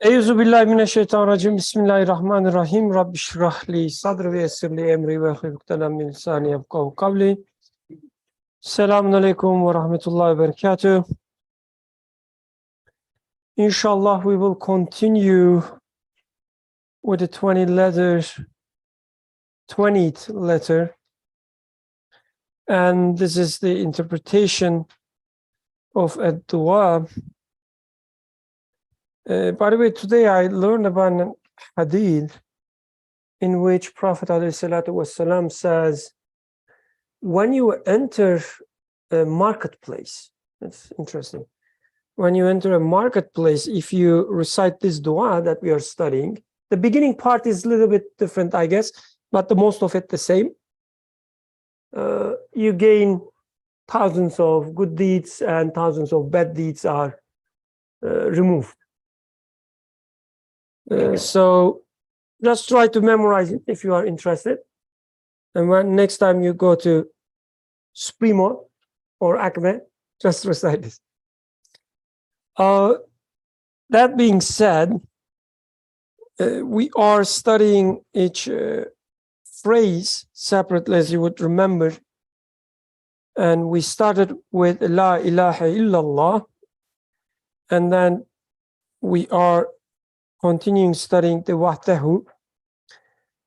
Euzubillahimineşşeytanirracim. Bismillahirrahmanirrahim. Rabbi şrahli sadri ve yessirli emri ve hlul min lisani yefkahu kavli. Selamun aleyküm ve rahmetullahi ve berekatuh. Inshallah, we will continue with the 20th letter. And this is the interpretation of a dua. By the way, today I learned about a hadith in which Prophet ﷺ says, when you enter a marketplace, that's interesting. When you enter a marketplace, if you recite this dua that we are studying, the beginning part is a little bit different, I guess, but the most of it the same. You gain thousands of good deeds and thousands of bad deeds are removed. So just try to memorize it if you are interested. And when next time you go to Supremo or Acme, just recite this. That being said, we are studying each phrase separately, as you would remember. And we started with La ilaha illallah. And then we are continuing studying the Wahdahu.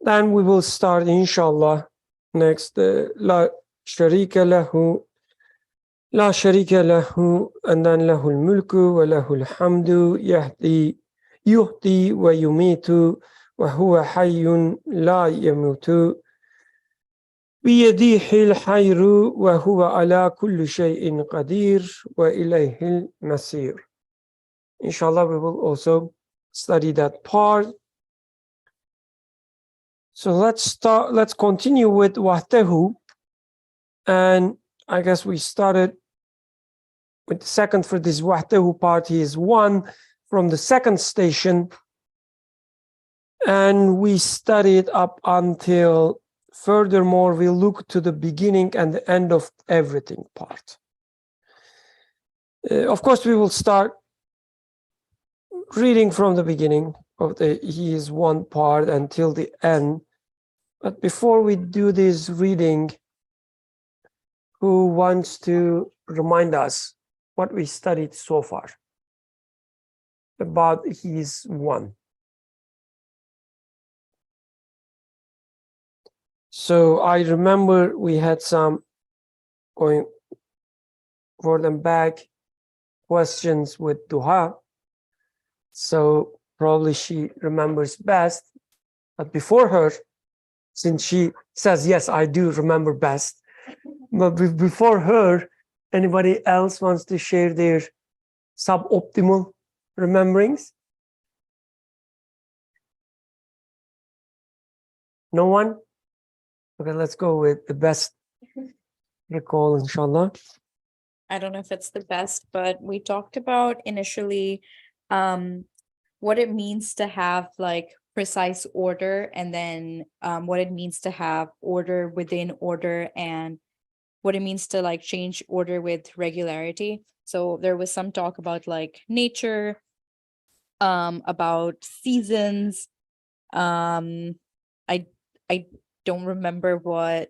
Then we will start, inshallah, next, La Sharika Lahu, La Sharika Lahu, and then Lahul Mulku, wa Lahul Hamdu, Yuhdi wa Yumitu, wa Huwa Hayyun La Yamutu, Biyadihi al-Hayru, wa Huwa ala kulli shay'in Qadir, wa ilayhi al-Masir. Inshallah, we will also study that part. So let's continue with Wahdahu. And I guess we started with the second for this Wahdahu part. He is one from the second station. And we studied up until, furthermore, we look to the beginning and the end of everything part. Of course, we will start reading from the beginning of the He is one part until the end. But before we do this reading, who wants to remind us what we studied so far about He is one? So I remember we had some going forward and back questions with Duha. So probably she remembers best. But before her, since she says, yes, I do remember best. But before her, anybody else wants to share their suboptimal rememberings? No one? Okay, let's go with the best recall, inshallah. I don't know if it's the best, but we talked about initially what it means to have like precise order, and then what it means to have order within order, and what it means to like change order with regularity. So there was some talk about like nature, about seasons. I don't remember what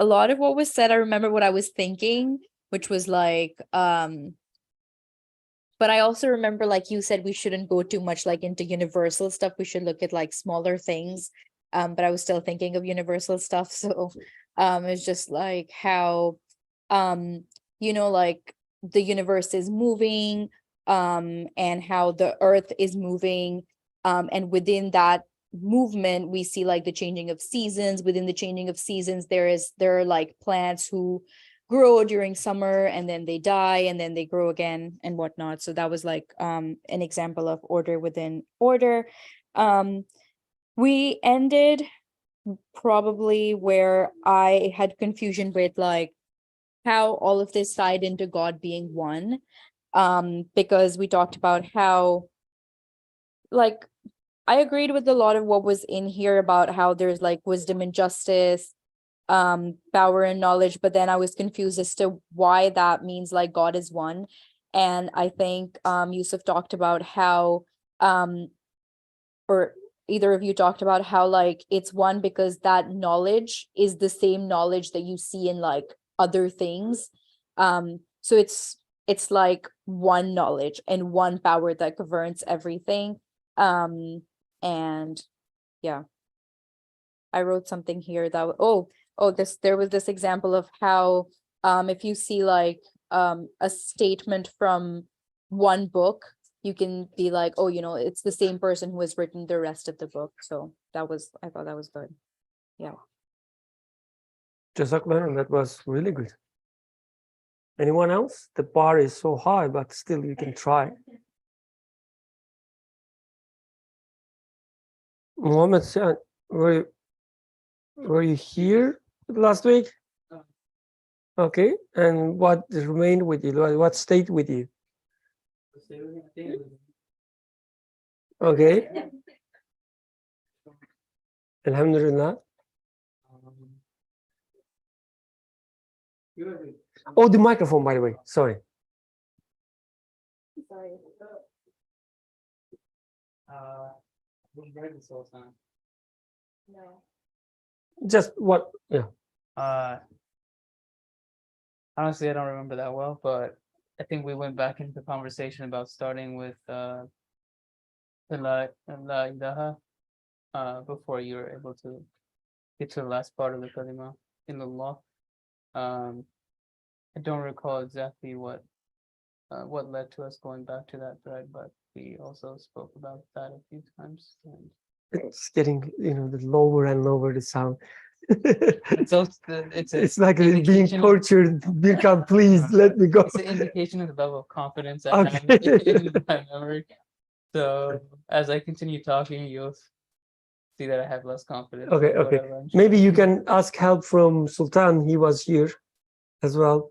a lot of what was said. I remember what I was thinking, which was like but I also remember, like you said, we shouldn't go too much like into universal stuff. We should look at like smaller things. But I was still thinking of universal stuff. So it's just like how like the universe is moving, and how the earth is moving. And within that movement, we see like the changing of seasons. Within the changing of seasons, there are like plants who grow during summer, and then they die, and then they grow again and whatnot. So that was like an example of order within order. We ended probably where I had confusion with like how all of this tied into God being one, because we talked about how like I agreed with a lot of what was in here about how there's like wisdom and justice, power and knowledge, but then I was confused as to why that means like God is one. And I think Yusuf talked about how or either of you talked about how like it's one because that knowledge is the same knowledge that you see in like other things. So it's like one knowledge and one power that governs everything. And yeah, I wrote something here that there was this example of how if you see like a statement from one book, you can be like, oh, it's the same person who has written the rest of the book. So I thought that was good. Yeah. Jazakallah, that was really good. Anyone else? The bar is so high, but still you can try. Muhammad, were you here last week? Okay, and what remained with you? What stayed with you? Okay. Alhamdulillah. Oh, the microphone, by the way. Sorry. Just what? Yeah. Honestly, I don't remember that well, but I think we went back into the conversation about starting with the la ilaha before you were able to get to the last part of the kalima in the law. I don't recall exactly what led to us going back to that thread, but we also spoke about that a few times. And It's getting, the lower and lower the sound. it's It's like being indication of- tortured. Birkan, please let me go. it's an indication of the level of confidence I Okay. have in my memory. So as I continue talking, you'll see that I have less confidence. Okay, in okay. whatever I'm Maybe you sharing. can ask help from Sultan. He was here as well.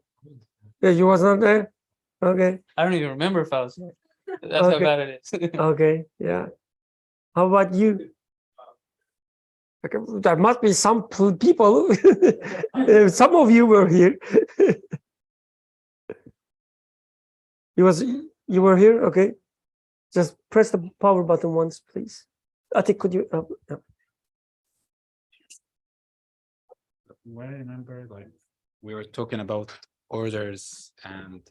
Yeah, you was not there? Okay, I don't even remember if I was there. That's how Okay. bad it is. okay, yeah. How about you? Okay, there must be some people. Some of you were here. You were here? Okay. Just press the power button once, please. I think, could you? Yeah. What I remember, like we were talking about orders and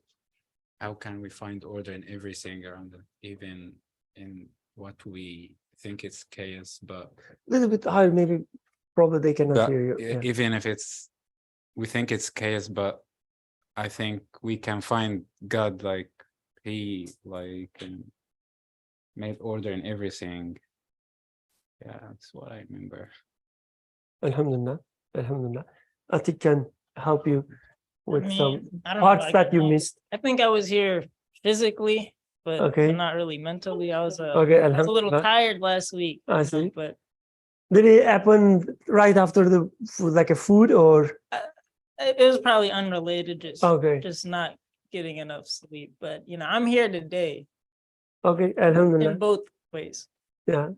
how can we find order in everything around it, even in what we think is chaos, but A little bit higher, maybe. Probably they cannot but hear you. Yeah. even if we think it's chaos, but I think we can find God, like he made order in everything. Yeah, that's what I remember. Alhamdulillah. Alhamdulillah. I think can help you with some I don't know if parts I that can you help. missed. I think I was here physically, but Okay. not really mentally. I was Okay, I was a little alhamdulillah. tired last week. I see. But Did it happen right after the like a food or? it was probably unrelated, Okay. just not getting enough sleep. But I'm here today Okay, in alhamdulillah. both ways. Yeah.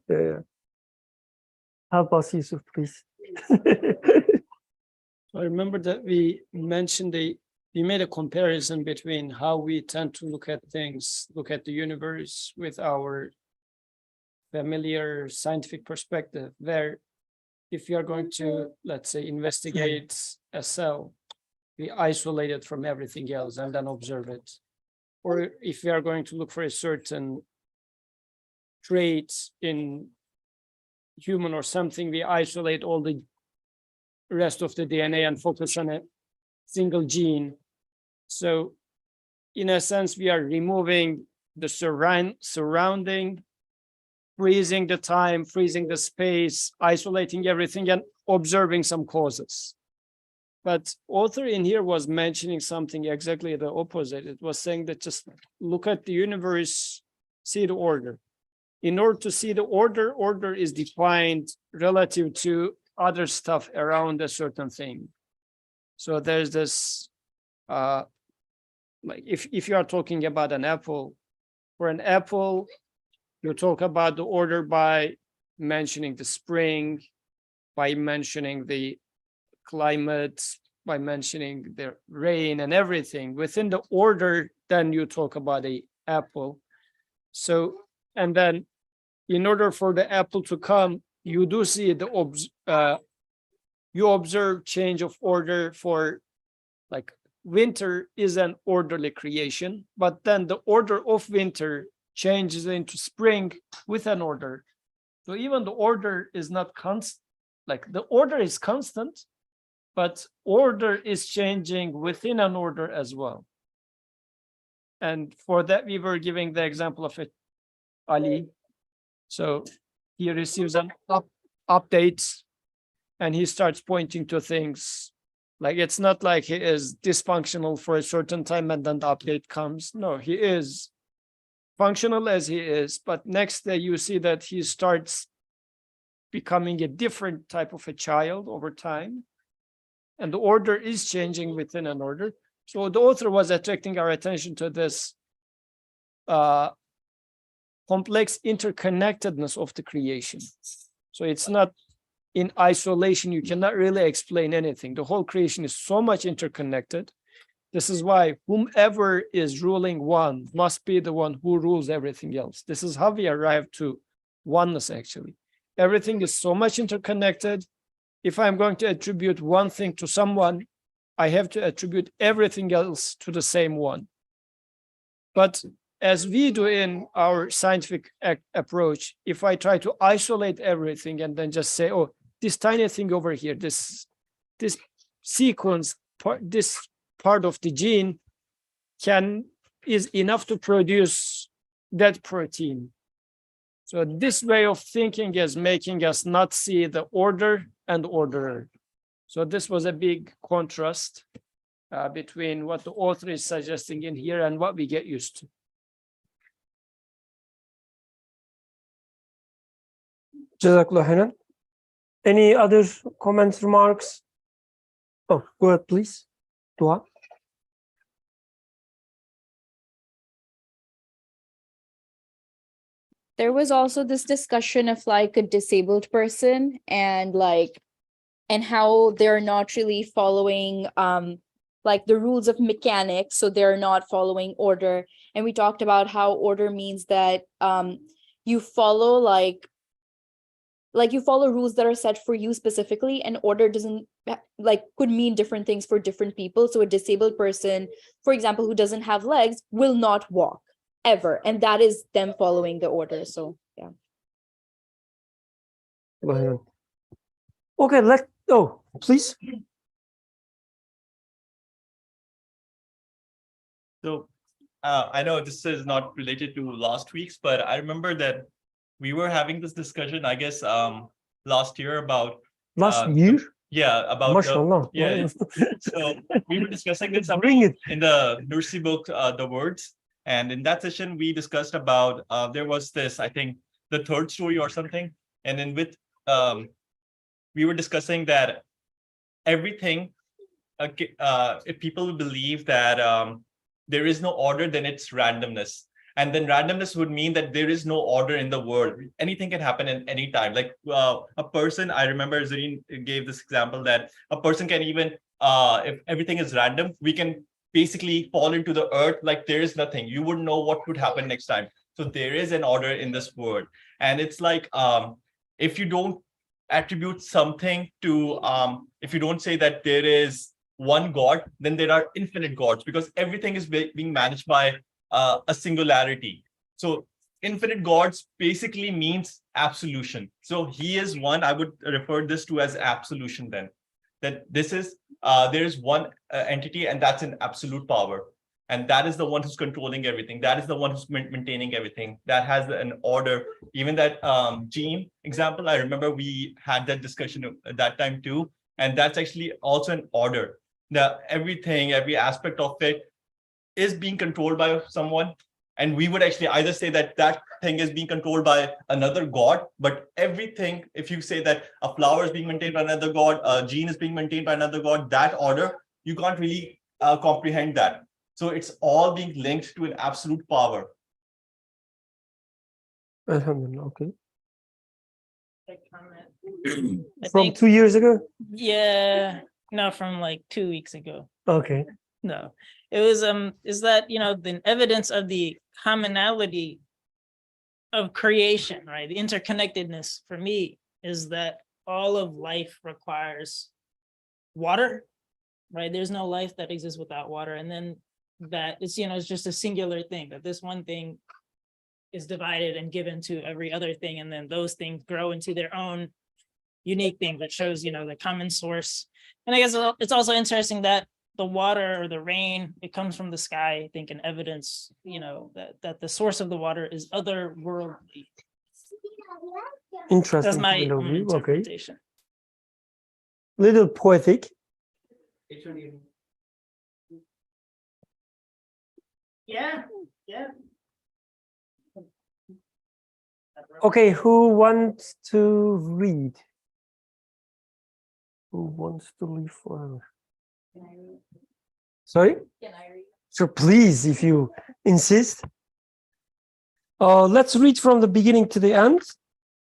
Help us, Yusuf, please. I remember that we mentioned we made a comparison between how we tend to look at things, look at the universe with our familiar scientific perspective, where if you are going to, let's say, investigate a cell, we isolate it from everything else and then observe it. Or if we are going to look for a certain trait in human or something, we isolate all the rest of the DNA and focus on a single gene. So in a sense, we are removing the surrounding, freezing the time, freezing the space, isolating everything and observing some causes. But author in here was mentioning something exactly the opposite. It was saying that just look at the universe, see the order. In order to see the order is defined relative to other stuff around a certain thing. So there's this, like if you are talking about an apple, for an apple, you talk about the order by mentioning the spring, by mentioning the climate, by mentioning the rain and everything within the order, then you talk about a apple. So, and then in order for the apple to come, you do see you observe change of order for, like, winter is an orderly creation, but then the order of winter changes into spring with an order. So even the order is not constant, like the order is constant, but order is changing within an order as well. And for that, we were giving the example of it, Ali. So he receives an update and he starts pointing to things. Like, it's not like he is dysfunctional for a certain time and then the update comes. No, he is functional as he is, but next day you see that he starts becoming a different type of a child over time. And the order is changing within an order. So the author was attracting our attention to this complex interconnectedness of the creation. So it's not in isolation, you cannot really explain anything. The whole creation is so much interconnected. This is why whomever is ruling one must be the one who rules everything else. This is how we arrive to oneness, actually. Everything is so much interconnected. If I'm going to attribute one thing to someone, I have to attribute everything else to the same one. But as we do in our scientific approach, if I try to isolate everything and then just say, oh, this tiny thing over here, this sequence, this part of the gene is enough to produce that protein. So this way of thinking is making us not see the order and orderer. So this was a big contrast between what the author is suggesting in here and what we get used to. Jazakallah khairan. Any other comments, remarks? Oh, go ahead, please. Dua. There was also this discussion of like a disabled person and how they're not really following like the rules of mechanics, so they're not following order. And we talked about how order means that you follow like you follow rules that are set for you specifically, and order doesn't could mean different things for different people. So a disabled person, for example, who doesn't have legs will not walk ever, and that is them following the order. So yeah. Okay, please. So I know this is not related to last week's, but I remember that we were having this discussion, I guess, last year about Last year? about Mashallah. So we were discussing this Bring it. in the nursery book, The Words. And in that session, we discussed about there was this, I think, the third story or something. And then we were discussing that everything, if people believe that there is no order, then it's randomness. And then randomness would mean that there is no order in the world. Anything can happen at any time. Like a person, I remember Zareen gave this example that a person can even, if everything is random, we can basically fall into the earth like there is nothing. You wouldn't know what would happen next time. So there is an order in this world. And it's like, if you don't attribute something to, if you don't say that there is one God, then there are infinite gods, because everything is being managed by a singularity. So infinite gods basically means absolution. So he is one. I would refer this to as absolution then. That this is, there is one entity, and that's an absolute power. And that is the one who's controlling everything. That is the one who's maintaining everything. That has an order. Even that gene example, I remember we had that discussion at that time too. And that's actually also an order. That everything, every aspect of it is being controlled by someone. And we would actually either say that that thing is being controlled by another god, but everything, if you say that a flower is being maintained by another god, a gene is being maintained by another god, that order, you can't really comprehend that. So it's all being linked to an absolute power. Alhamdulillah, okay. I From 2 years ago? Yeah, No, from like 2 weeks ago. Okay. No, it was, is that, the evidence of the commonality of creation, right? The interconnectedness for me is that all of life requires water, right? There's no life that exists without water. And then that it's, it's just a singular thing, that this one thing is divided and given to every other thing. And then those things grow into their own unique thing that shows, the common source. And I guess it's also interesting that the water or the rain, it comes from the sky, I think, in evidence, that the source of the water is otherworldly. That's Interesting my point of view. Okay. interpretation. Little poetic. Yeah, yeah. Okay, who wants to read? Who wants to leave forever? Sorry? Can I read? So please, if you insist. Let's read from the beginning to the end.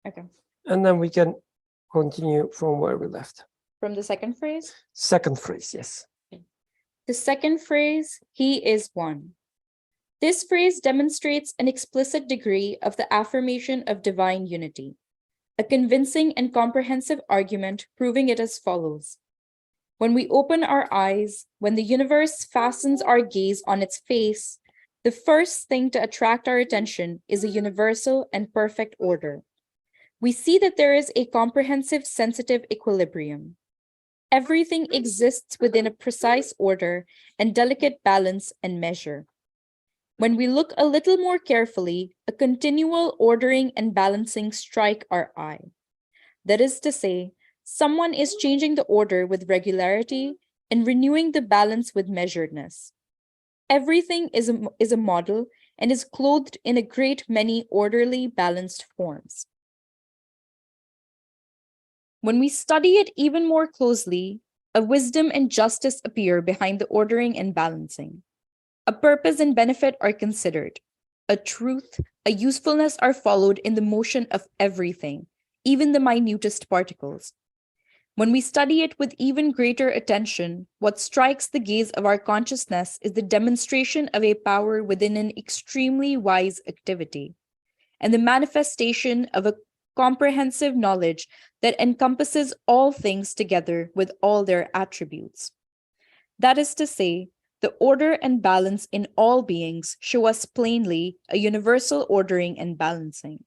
Okay. And then we can continue from where we left. From the second phrase? Second phrase, yes. The second phrase, he is one. This phrase demonstrates an explicit degree of the affirmation of divine unity, a convincing and comprehensive argument proving it as follows. When we open our eyes, when the universe fastens our gaze on its face, the first thing to attract our attention is a universal and perfect order. We see that there is a comprehensive sensitive equilibrium. Everything exists within a precise order and delicate balance and measure. When we look a little more carefully, a continual ordering and balancing strike our eye. That is to say, someone is changing the order with regularity and renewing the balance with measuredness. Everything is a model and is clothed in a great many orderly, balanced forms. When we study it even more closely, a wisdom and justice appear behind the ordering and balancing. A purpose and benefit are considered. A truth, a usefulness are followed in the motion of everything, even the minutest particles. When we study it with even greater attention, what strikes the gaze of our consciousness is the demonstration of a power within an extremely wise activity, and the manifestation of a comprehensive knowledge that encompasses all things together with all their attributes. That is to say, the order and balance in all beings show us plainly a universal ordering and balancing.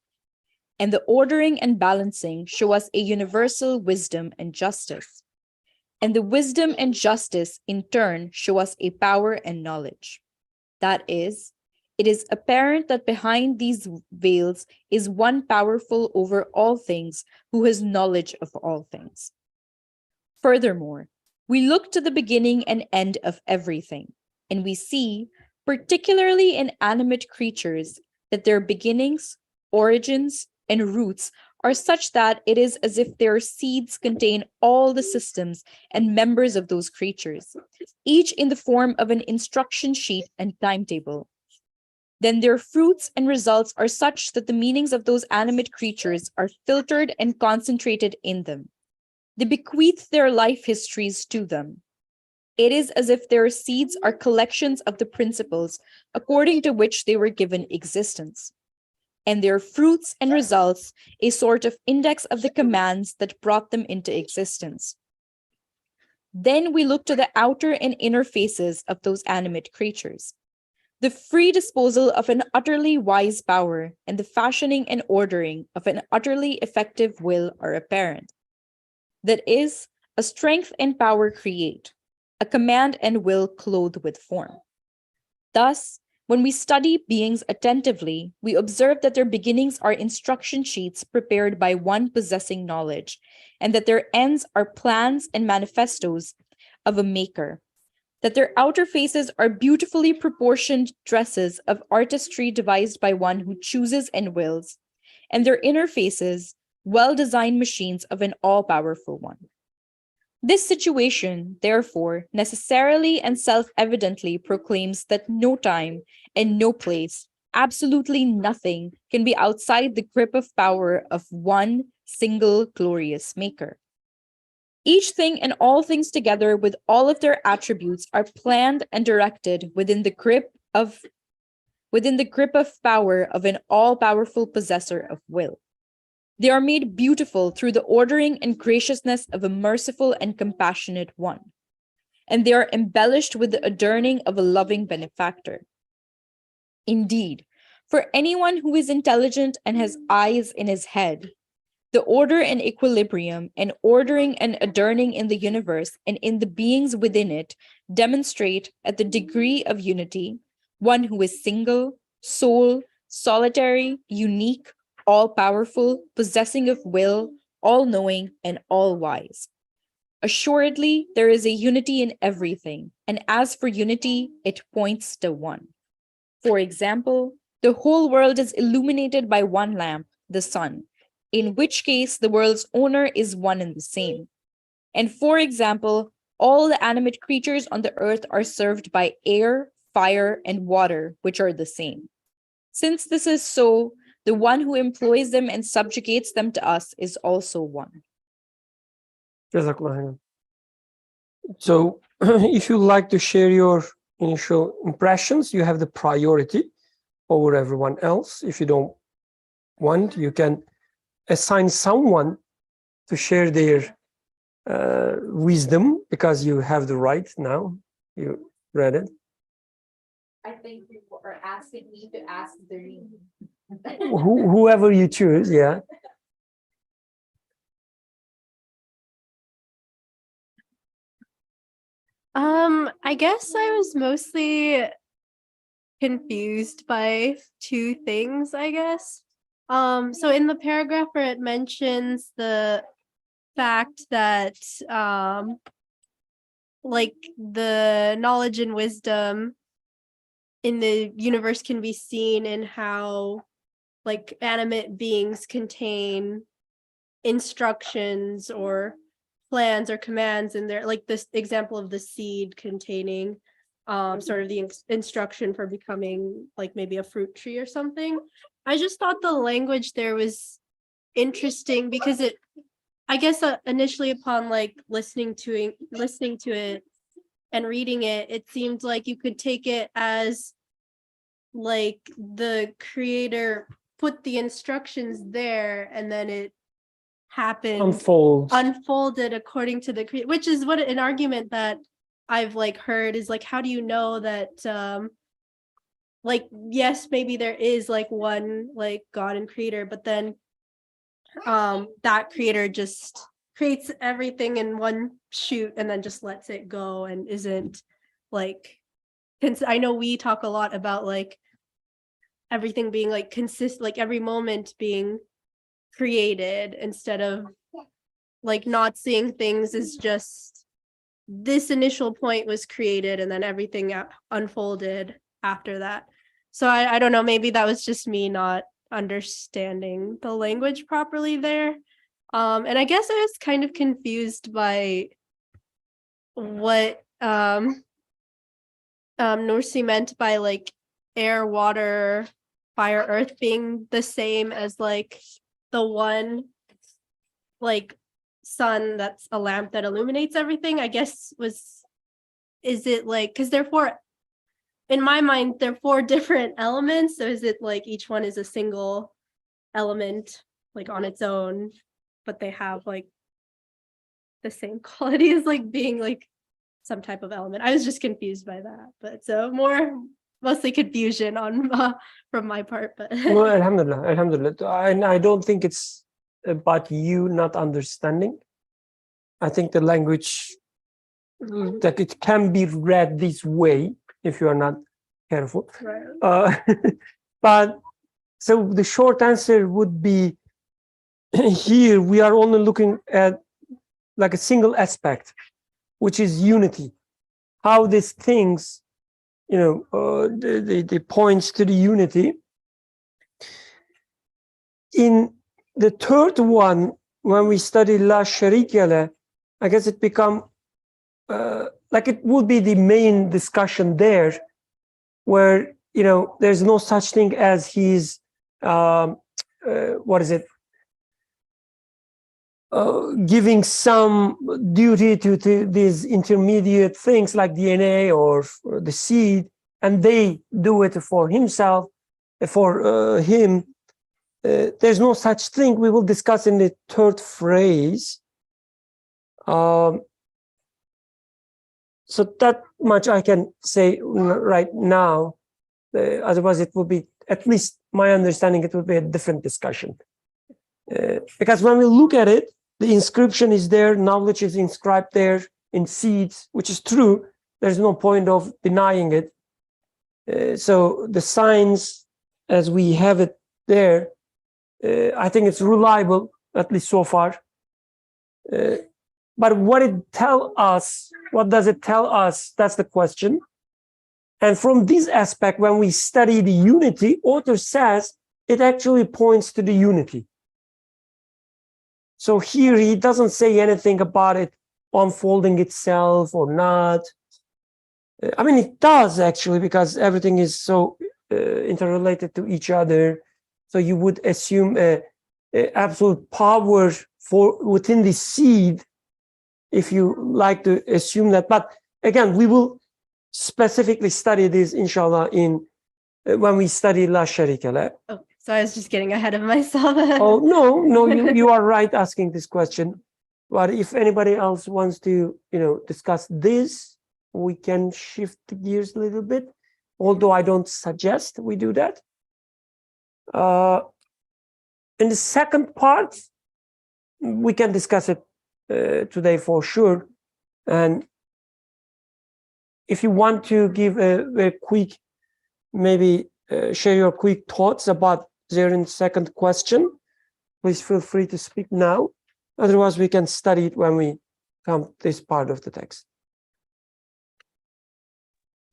And the ordering and balancing show us a universal wisdom and justice. And the wisdom and justice in turn show us a power and knowledge. That is, it is apparent that behind these veils is one powerful over all things who has knowledge of all things. Furthermore, we look to the beginning and end of everything, and we see, particularly in animate creatures, that their beginnings, origins, and roots are such that it is as if their seeds contain all the systems and members of those creatures, each in the form of an instruction sheet and timetable. Then their fruits and results are such that the meanings of those animate creatures are filtered and concentrated in them. They bequeath their life histories to them. It is as if their seeds are collections of the principles according to which they were given existence, and their fruits and results a sort of index of the commands that brought them into existence. Then we look to the outer and inner faces of those animate creatures. The free disposal of an utterly wise power and the fashioning and ordering of an utterly effective will are apparent. That is, a strength and power create, a command and will clothed with form. Thus, when we study beings attentively, we observe that their beginnings are instruction sheets prepared by one possessing knowledge, and that their ends are plans and manifestos of a maker, that their outer faces are beautifully proportioned dresses of artistry devised by one who chooses and wills, and their inner faces, well-designed machines of an all-powerful one. This situation, therefore, necessarily and self-evidently proclaims that no time and no place, absolutely nothing, can be outside the grip of power of one single glorious maker. Each thing and all things together with all of their attributes are planned and directed within the grip of power of an all-powerful possessor of will. They are made beautiful through the ordering and graciousness of a merciful and compassionate one, and they are embellished with the adorning of a loving benefactor. Indeed, for anyone who is intelligent and has eyes in his head, the order and equilibrium and ordering and adorning in the universe and in the beings within it demonstrate at the degree of unity one who is single, sole, solitary, unique, all-powerful, possessing of will, all-knowing, and all-wise. Assuredly, there is a unity in everything, and as for unity, it points to one. For example, the whole world is illuminated by one lamp, the sun, in which case the world's owner is one and the same. And for example, all the animate creatures on the earth are served by air, fire, and water, which are the same. Since this is so, the one who employs them and subjugates them to us is also one. Jazakallah. So if you like to share your initial impressions, you have the priority over everyone else. If you don't want, you can assign someone to share their wisdom, because you have the right now. You read it. I think you are asking me to ask the Whoever you choose, yeah. I guess I was mostly confused by two things, I guess. So in the paragraph where it mentions the fact that like the knowledge and wisdom in the universe can be seen in how like animate beings contain instructions or plans or commands in there, like this example of the seed containing sort of the instruction for becoming like maybe a fruit tree or something. I just thought the language there was interesting because it, I guess initially upon like listening to it and reading it, it seemed like you could take it as like the creator put the instructions there and then it happened unfolded according to the creator, which is what an argument that I've like heard is like, how do you know that like, yes, maybe there is like one like God and creator, but then that creator just creates everything in one shoot and then just lets it go and isn't like, I know we talk a lot about like everything being like like every moment being created instead of like not seeing things as just this initial point was created and then everything unfolded after that. So I don't know, maybe that was just me not understanding the language properly there. And I guess I was kind of confused by what Nursi meant by like air, water, fire, earth being the same as like the one like sun that's a lamp that illuminates everything. I guess is it like, because therefore in my mind they're four different elements, so is it like each one is a single element like on its own, but they have like the same quality as like being like some type of element? I was just confused by that, but so mostly confusion on from my part, but Well, alhamdulillah. I don't think it's about you not understanding. I think the language that it can be read this way if you are not careful. right. But so the short answer would be here we are only looking at like a single aspect, which is unity. How these things, you know, they points to the unity. In the third one, when we study La Sharika La, I guess it become like it would be the main discussion there, where you know there's no such thing as his what is it? giving some duty to these intermediate things like DNA or the seed, and they do it for himself, for him. There's no such thing. We will discuss in the third phrase. So that much I can say right now. Otherwise, it will be, at least my understanding, it will be a different discussion. Because when we look at it, the inscription is there, knowledge is inscribed there in seeds, which is true. There's no point of denying it. So the signs, as we have it there, I think it's reliable, at least so far. But what does it tell us? That's the question. And from this aspect, when we study the unity, author says it actually points to the unity. So here he doesn't say anything about it unfolding itself or not. I mean, it does actually, because everything is so interrelated to each other. So you would assume a absolute power within the seed, if you like to assume that. But again, we will specifically study this, inshallah, when we study La Sharika La. Oh, so I was just getting ahead of myself. Oh, no, you are right asking this question. But if anybody else wants to, discuss this, we can shift the gears a little bit, although I don't suggest we do that. In the second part, we can discuss it today for sure. And if you want to give a quick, maybe share your quick thoughts about Zarin's second question, please feel free to speak now. Otherwise, we can study it when we come to this part of the text.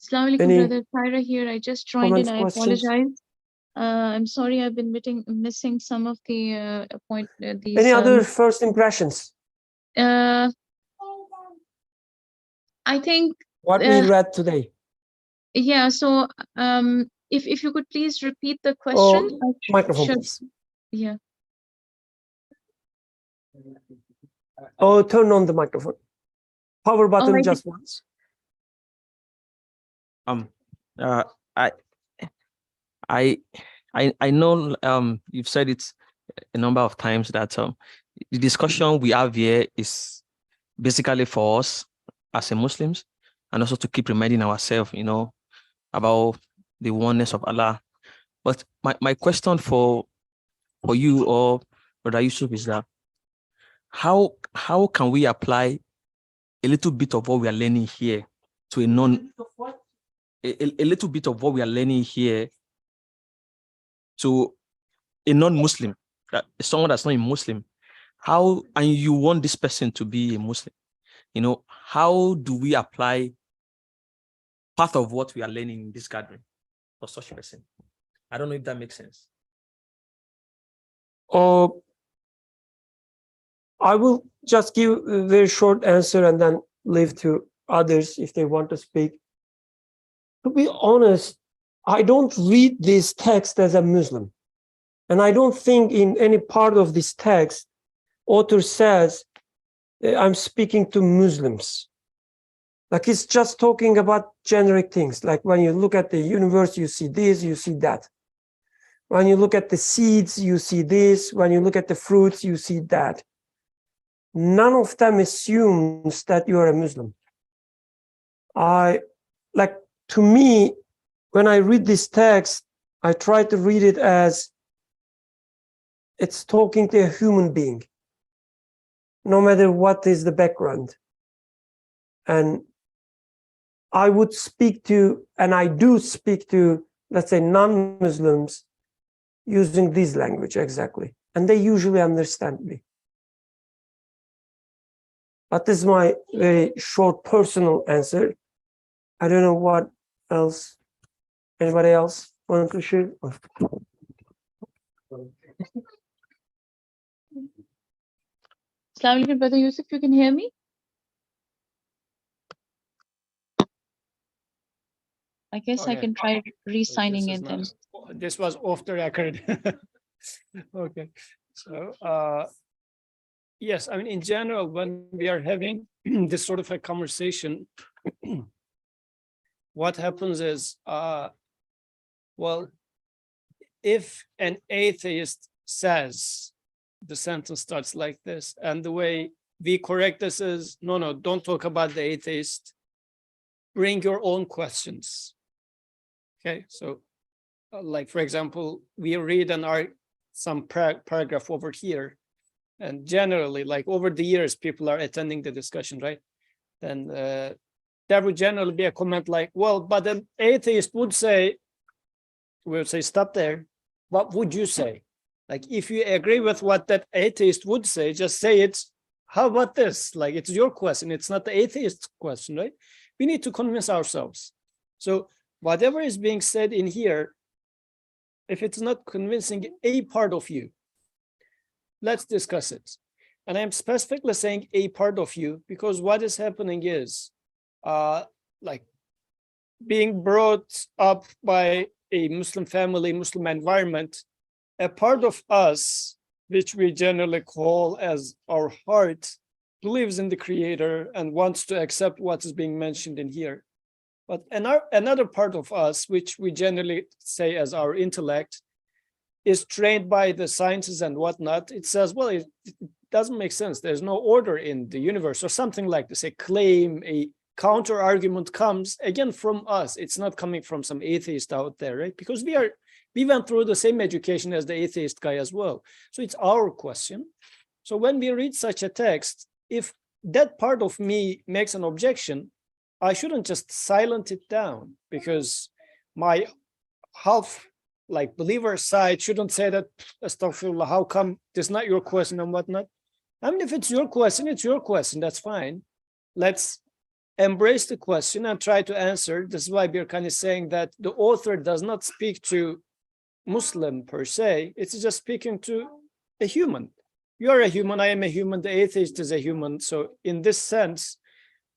Assalamu alaikum, Any brother Tyra here. I just joined in. comments, I questions? apologize. I'm sorry I've been missing some of the Any other first impressions? I think What we read today? yeah. So if you could please repeat the Oh, question. microphone, Sure. please. Yeah. Oh, turn on the microphone. Power button Alright. just once. I know you've said it a number of times that the discussion we have here is basically for us as a Muslims, and also to keep reminding ourselves, about the oneness of Allah. But my question for you or Brother Yusuf is that how can we apply a little bit of what we are learning here to a little bit of what we are learning here to a non-Muslim, that someone that's not a Muslim? How, and you want this person to be a Muslim, how do we apply part of what we are learning in this gathering for such a person? I don't know if that makes sense. I will just give a very short answer and then leave to others if they want to speak. To be honest, I don't read this text as a Muslim. And I don't think in any part of this text, author says, I'm speaking to Muslims. Like it's just talking about generic things. Like when you look at the universe, you see this, you see that. When you look at the seeds, you see this. When you look at the fruits, you see that. None of them assumes that you are a Muslim. To me, when I read this text, I try to read it as it's talking to a human being, no matter what is the background. And I would speak to, and I do speak to, let's say, non-Muslims using this language exactly. And they usually understand me. But this is my very short personal answer. I don't know what else, anybody else want to share? Assalamu alaikum, brother Yusuf. You can hear me? I guess I Okay. can try re-signing it then. This was off the record. Okay. So Yes, I mean, in general, when we are having this sort of a conversation, what happens is, well, if an atheist says, the sentence starts like this, and the way we correct this is, no, don't talk about the atheist. Bring your own questions. Okay, so like, for example, we read some paragraph over here, and generally, like over the years, people are attending the discussion, right? Then there would generally be a comment like, well, but an atheist would say, we'll say, stop there. What would you say? Like, if you agree with what that atheist would say, just say it. How about this? Like, it's your question. It's not the atheist's question, right? We need to convince ourselves. So whatever is being said in here, if it's not convincing a part of you, let's discuss it. And I'm specifically saying a part of you because what is happening is like being brought up by a Muslim family, Muslim environment, a part of us, which we generally call as our heart, believes in the Creator and wants to accept what is being mentioned in here. But another part of us, which we generally say as our intellect, is trained by the sciences and whatnot. It says, well, it doesn't make sense. There's no order in the universe or something like this. A claim, a counter argument comes again from us. It's not coming from some atheist out there, right? Because we went through the same education as the atheist guy as well. So it's our question. So when we read such a text, if that part of me makes an objection, I shouldn't just silent it down because my half like believer side shouldn't say that, astaghfirullah, how come this is not your question and whatnot. I mean, if it's your question, it's your question, that's fine. Let's embrace the question and try to answer. This is why Birkan is saying that the author does not speak to Muslim per se, it's just speaking to a human. You are a human, I am a human, the atheist is a human. So in this sense,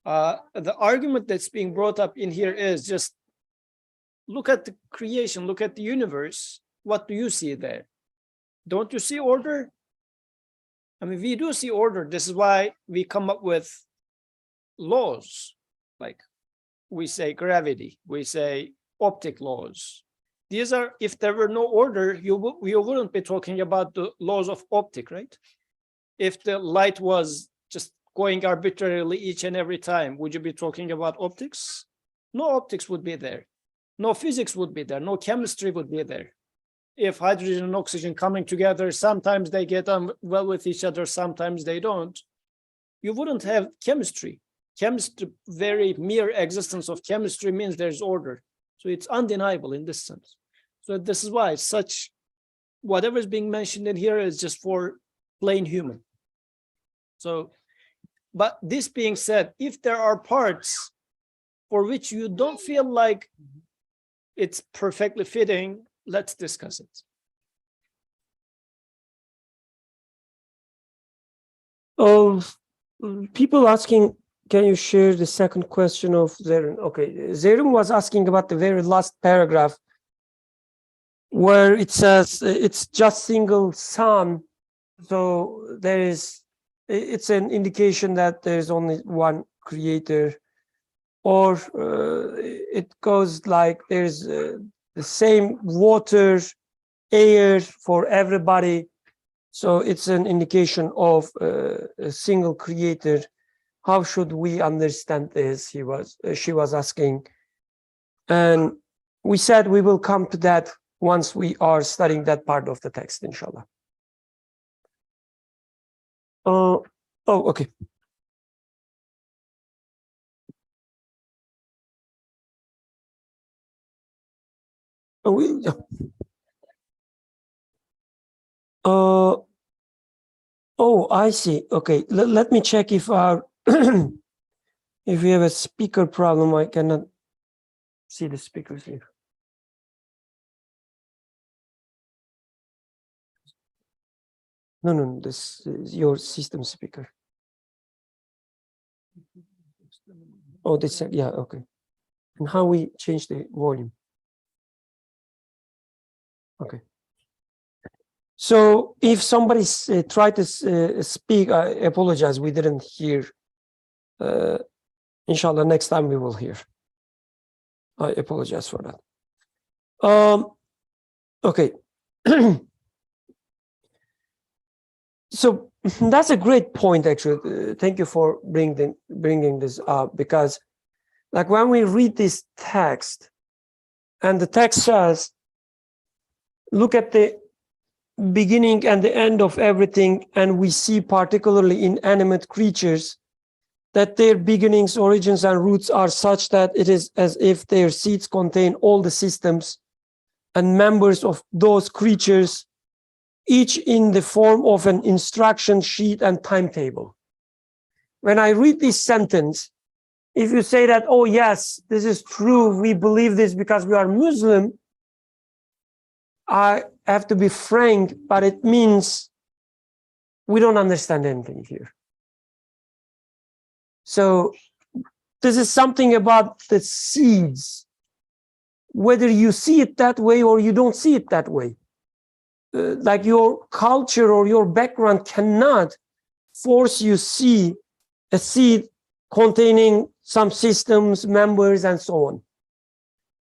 the argument that's being brought up in here is just look at the creation, look at the universe. What do you see there? Don't you see order? I mean, we do see order. This is why we come up with laws. Like we say gravity, we say optic laws. These are, if there were no order, you wouldn't be talking about the laws of optic, right? If the light was just going arbitrarily each and every time, would you be talking about optics? No optics would be there. No physics would be there. No chemistry would be there. If hydrogen and oxygen coming together, sometimes they get on well with each other, sometimes they don't. You wouldn't have chemistry. Chemistry, very mere existence of chemistry means there's order. So it's undeniable in this sense. So this is why such, whatever is being mentioned in here is just for plain human. So, but this being said, if there are parts for which you don't feel like it's perfectly fitting, let's discuss it. People asking, can you share the second question of Zerin? Okay, Zerin was asking about the very last paragraph where it says it's just single sun. So it's an indication that there's only one creator, or it goes like there's the same water, air for everybody. So it's an indication of a single creator. How should we understand this? She was asking. And we said we will come to that once we are studying that part of the text, inshallah. Okay. I see. Okay, let me check if our if we have a speaker problem. I cannot see the speakers here. No, this is your system speaker. Oh, this, yeah, okay. And how we change the volume? Okay. So if somebody tried to speak, I apologize, we didn't hear. Inshallah, next time we will hear. I apologize for that. Okay. So that's a great point, actually. Thank you for bringing this up, because like when we read this text, and the text says, look at the beginning and the end of everything, and we see particularly in animate creatures that their beginnings, origins, and roots are such that it is as if their seeds contain all the systems and members of those creatures, each in the form of an instruction sheet and timetable. When I read this sentence, if you say that, oh yes, this is true, we believe this because we are Muslim, I have to be frank, but it means we don't understand anything here. So this is something about the seeds, whether you see it that way or you don't see it that way. Like your culture or your background cannot force you see a seed containing some systems, members, and so on.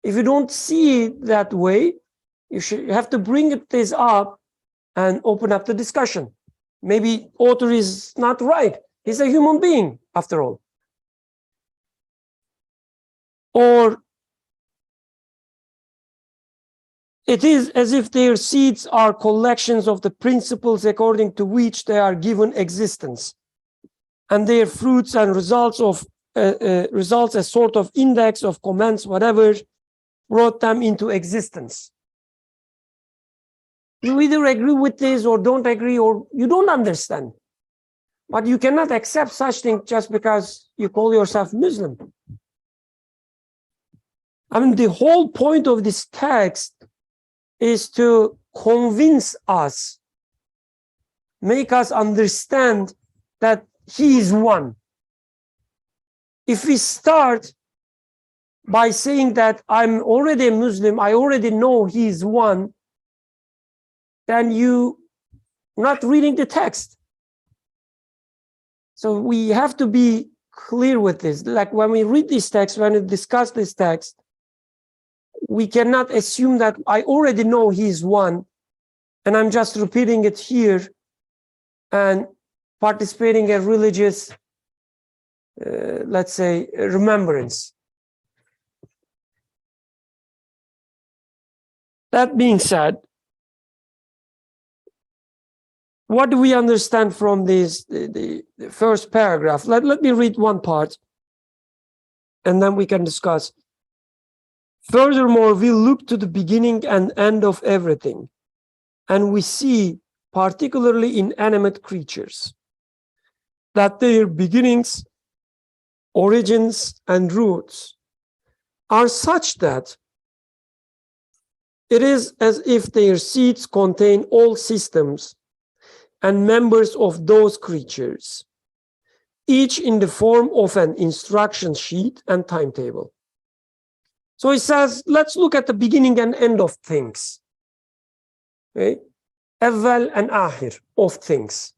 If you don't see it that way, you have to bring this up and open up the discussion. Maybe author is not right. He's a human being, after all. Or it is as if their seeds are collections of the principles according to which they are given existence, and their fruits and results a sort of index of comments, whatever brought them into existence. You either agree with this or don't agree, or you don't understand. But you cannot accept such thing just because you call yourself Muslim. I mean, the whole point of this text is to convince us, make us understand that he is one. If we start by saying that I'm already a Muslim, I already know he is one, then you're not reading the text. So we have to be clear with this. Like when we read this text, when we discuss this text, we cannot assume that I already know he is one, and I'm just repeating it here and participating in religious, let's say, remembrance. That being said, what do we understand from this, the first paragraph? Let me read one part, and then we can discuss. Furthermore, we look to the beginning and end of everything, and we see, particularly in animate creatures, that their beginnings, origins, and roots are such that it is as if their seeds contain all systems and members of those creatures, each in the form of an instruction sheet and timetable. So he says, let's look at the beginning and end of things. Okay? Awwal and akhir of things.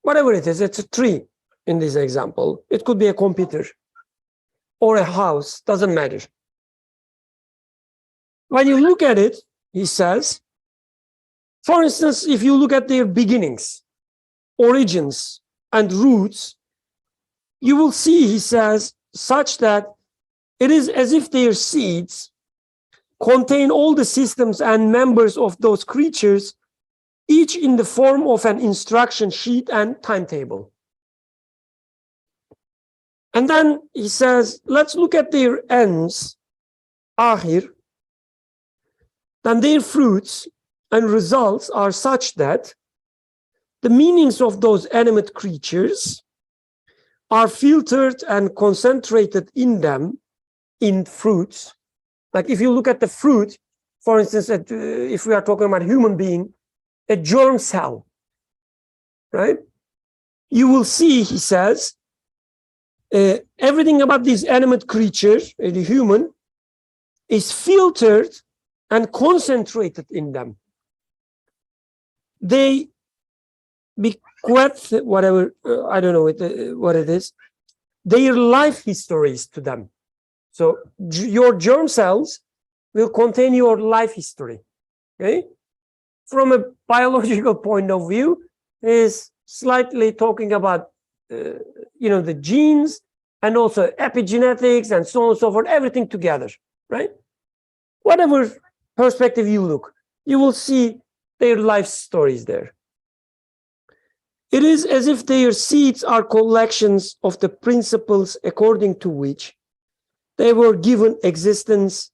Whatever it is, it's a tree in this example. It could be a computer or a house, doesn't matter. When you look at it, he says, for instance, if you look at their beginnings, origins, and roots, you will see, he says, such that it is as if their seeds contain all the systems and members of those creatures, each in the form of an instruction sheet and timetable. And then he says, let's look at their ends, akhir. Then their fruits and results are such that the meanings of those animate creatures are filtered and concentrated in them, in fruits. Like if you look at the fruit, for instance, if we are talking about human being, a germ cell, right? You will see, he says, everything about this animate creature, the human, is filtered and concentrated in them. they bequeath whatever, I don't know what it is, their life histories to them. So your germ cells will contain your life history. Okay, from a biological point of view, is slightly talking about the genes and also epigenetics and so on and so forth, everything together, right? Whatever perspective you look, you will see their life stories there. It is as if their seeds are collections of the principles according to which they were given existence,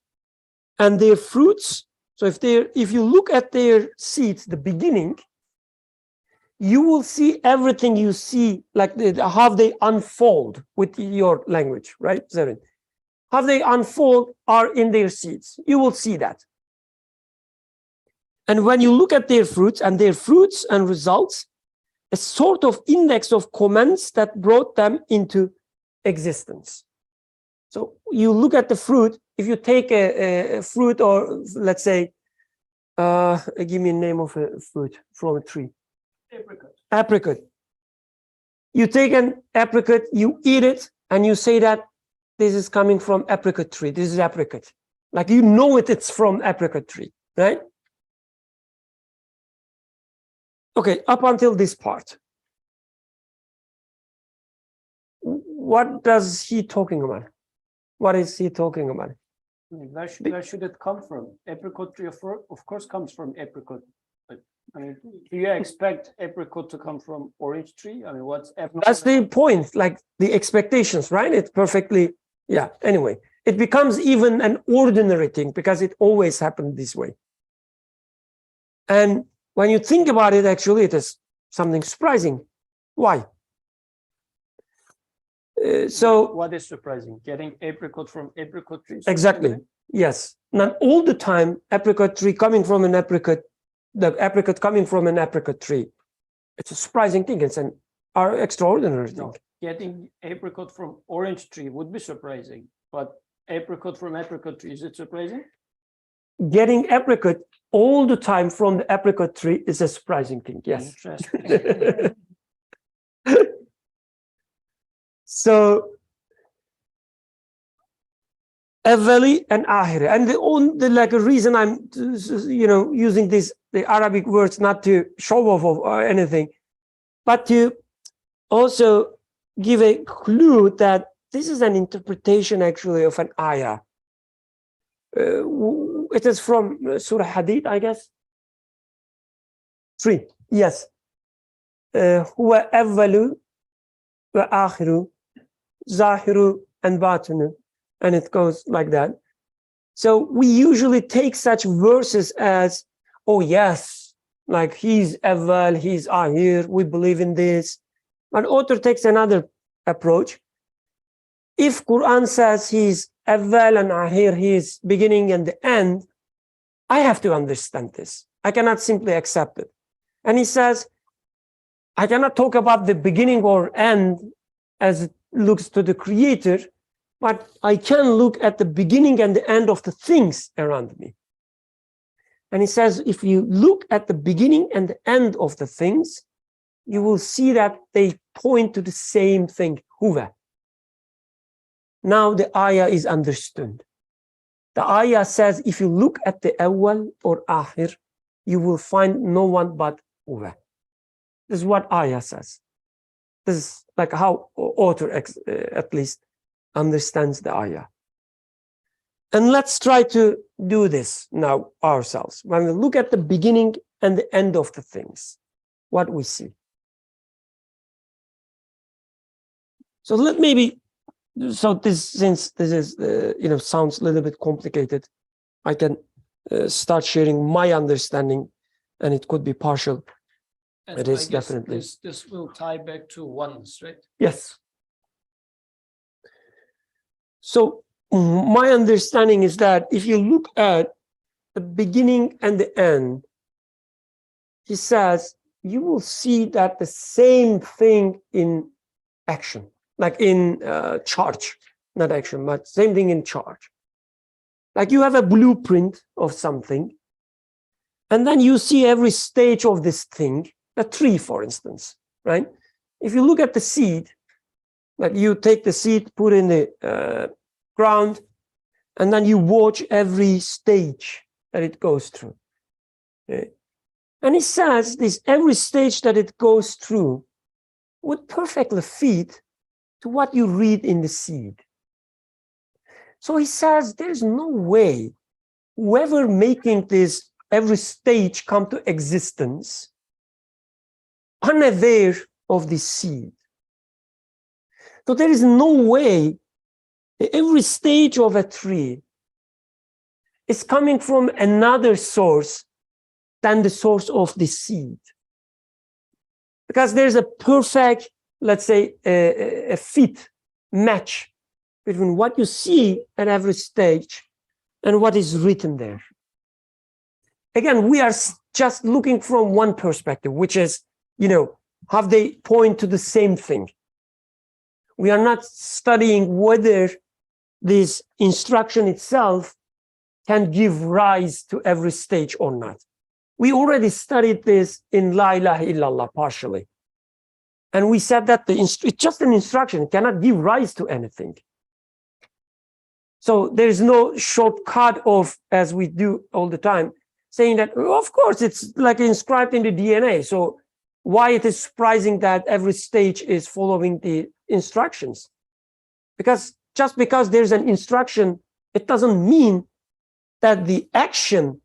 and their fruits. So if you look at their seeds, the beginning, you will see everything you see, like how they unfold with your language, right, Zerin? How they unfold are in their seeds. You will see that. And when you look at their fruits and results, a sort of index of comments that brought them into existence. So you look at the fruit. If you take a fruit, or let's say, give me a name of a fruit from a tree. Apricot. Apricot. You take an apricot, you eat it, and you say that this is coming from apricot tree. This is apricot. Like you know it's from apricot tree, right? Okay, up until this part. What does he talking about? What is he talking about? Where should it come from? Apricot tree, of course, comes from apricot. But, I mean, do you expect apricot to come from orange tree? I mean, what's apricot? That's the point, like the expectations, right? It's perfectly, yeah. Anyway, it becomes even an ordinary thing because it always happened this way. And when you think about it, actually, it is something surprising. Why? So what is surprising? Getting apricot from apricot trees? Exactly. Yes. Not all the time apricot tree coming from an apricot, the apricot coming from an apricot tree. It's a surprising thing. It's an extraordinary thing. No, getting apricot from orange tree would be surprising, but apricot from apricot tree, is it surprising? Getting apricot all the time from the apricot tree is a surprising thing. Yes. Interesting. So Evveli and Ahire, and the reason I'm using the Arabic words, not to show off or anything, but to also give a clue that this is an interpretation actually of an ayah. It is from Surah Hadid, I guess. 3, yes. Huwa awwalu wa akhiru, zahiru and batinu, and it goes like that. So we usually take such verses as, oh yes, like he's awwal, he's ahir, we believe in this. But author takes another approach. If Quran says he's awwal and ahir, he's beginning and the end, I have to understand this. I cannot simply accept it. And he says, I cannot talk about the beginning or end as it looks to the creator, but I can look at the beginning and the end of the things around me. And he says, if you look at the beginning and the end of the things, you will see that they point to the same thing, huwa. Now the ayah is understood. The ayah says, if you look at the awwal or akhir, you will find no one but huwa. This is what ayah says. This is like how author at least understands the ayah. And let's try to do this now ourselves. When we look at the beginning and the end of the things, what we see. So since this is sounds a little bit complicated, I can start sharing my understanding, and it could be partial. And It is I guess definitely. This will tie back to oneness, right? Yes. So my understanding is that if you look at the beginning and the end, he says, you will see that the same thing in action, like in charge, not action, but same thing in charge. Like you have a blueprint of something, And then you see every stage of this thing, a tree, for instance, right? If you look at the seed, like you take the seed, put in the ground, and then you watch every stage that it goes through. Okay? And he says this, every stage that it goes through would perfectly fit to what you read in the seed. So he says there's no way whoever making this every stage come to existence unaware of this seed. So there is no way every stage of a tree is coming from another source than the source of the seed. Because there's a perfect, let's say, a fit match between what you see at every stage and what is written there. Again, we are just looking from one perspective, which is, how they point to the same thing. We are not studying whether this instruction itself can give rise to every stage or not. We already studied this in La ilaha illallah partially. And we said that it's just an instruction, it cannot give rise to anything. So there's no shortcut of, as we do all the time, saying that, of course, it's like inscribed in the DNA. So why it is surprising that every stage is following the instructions? Because just because there's an instruction, it doesn't mean that the action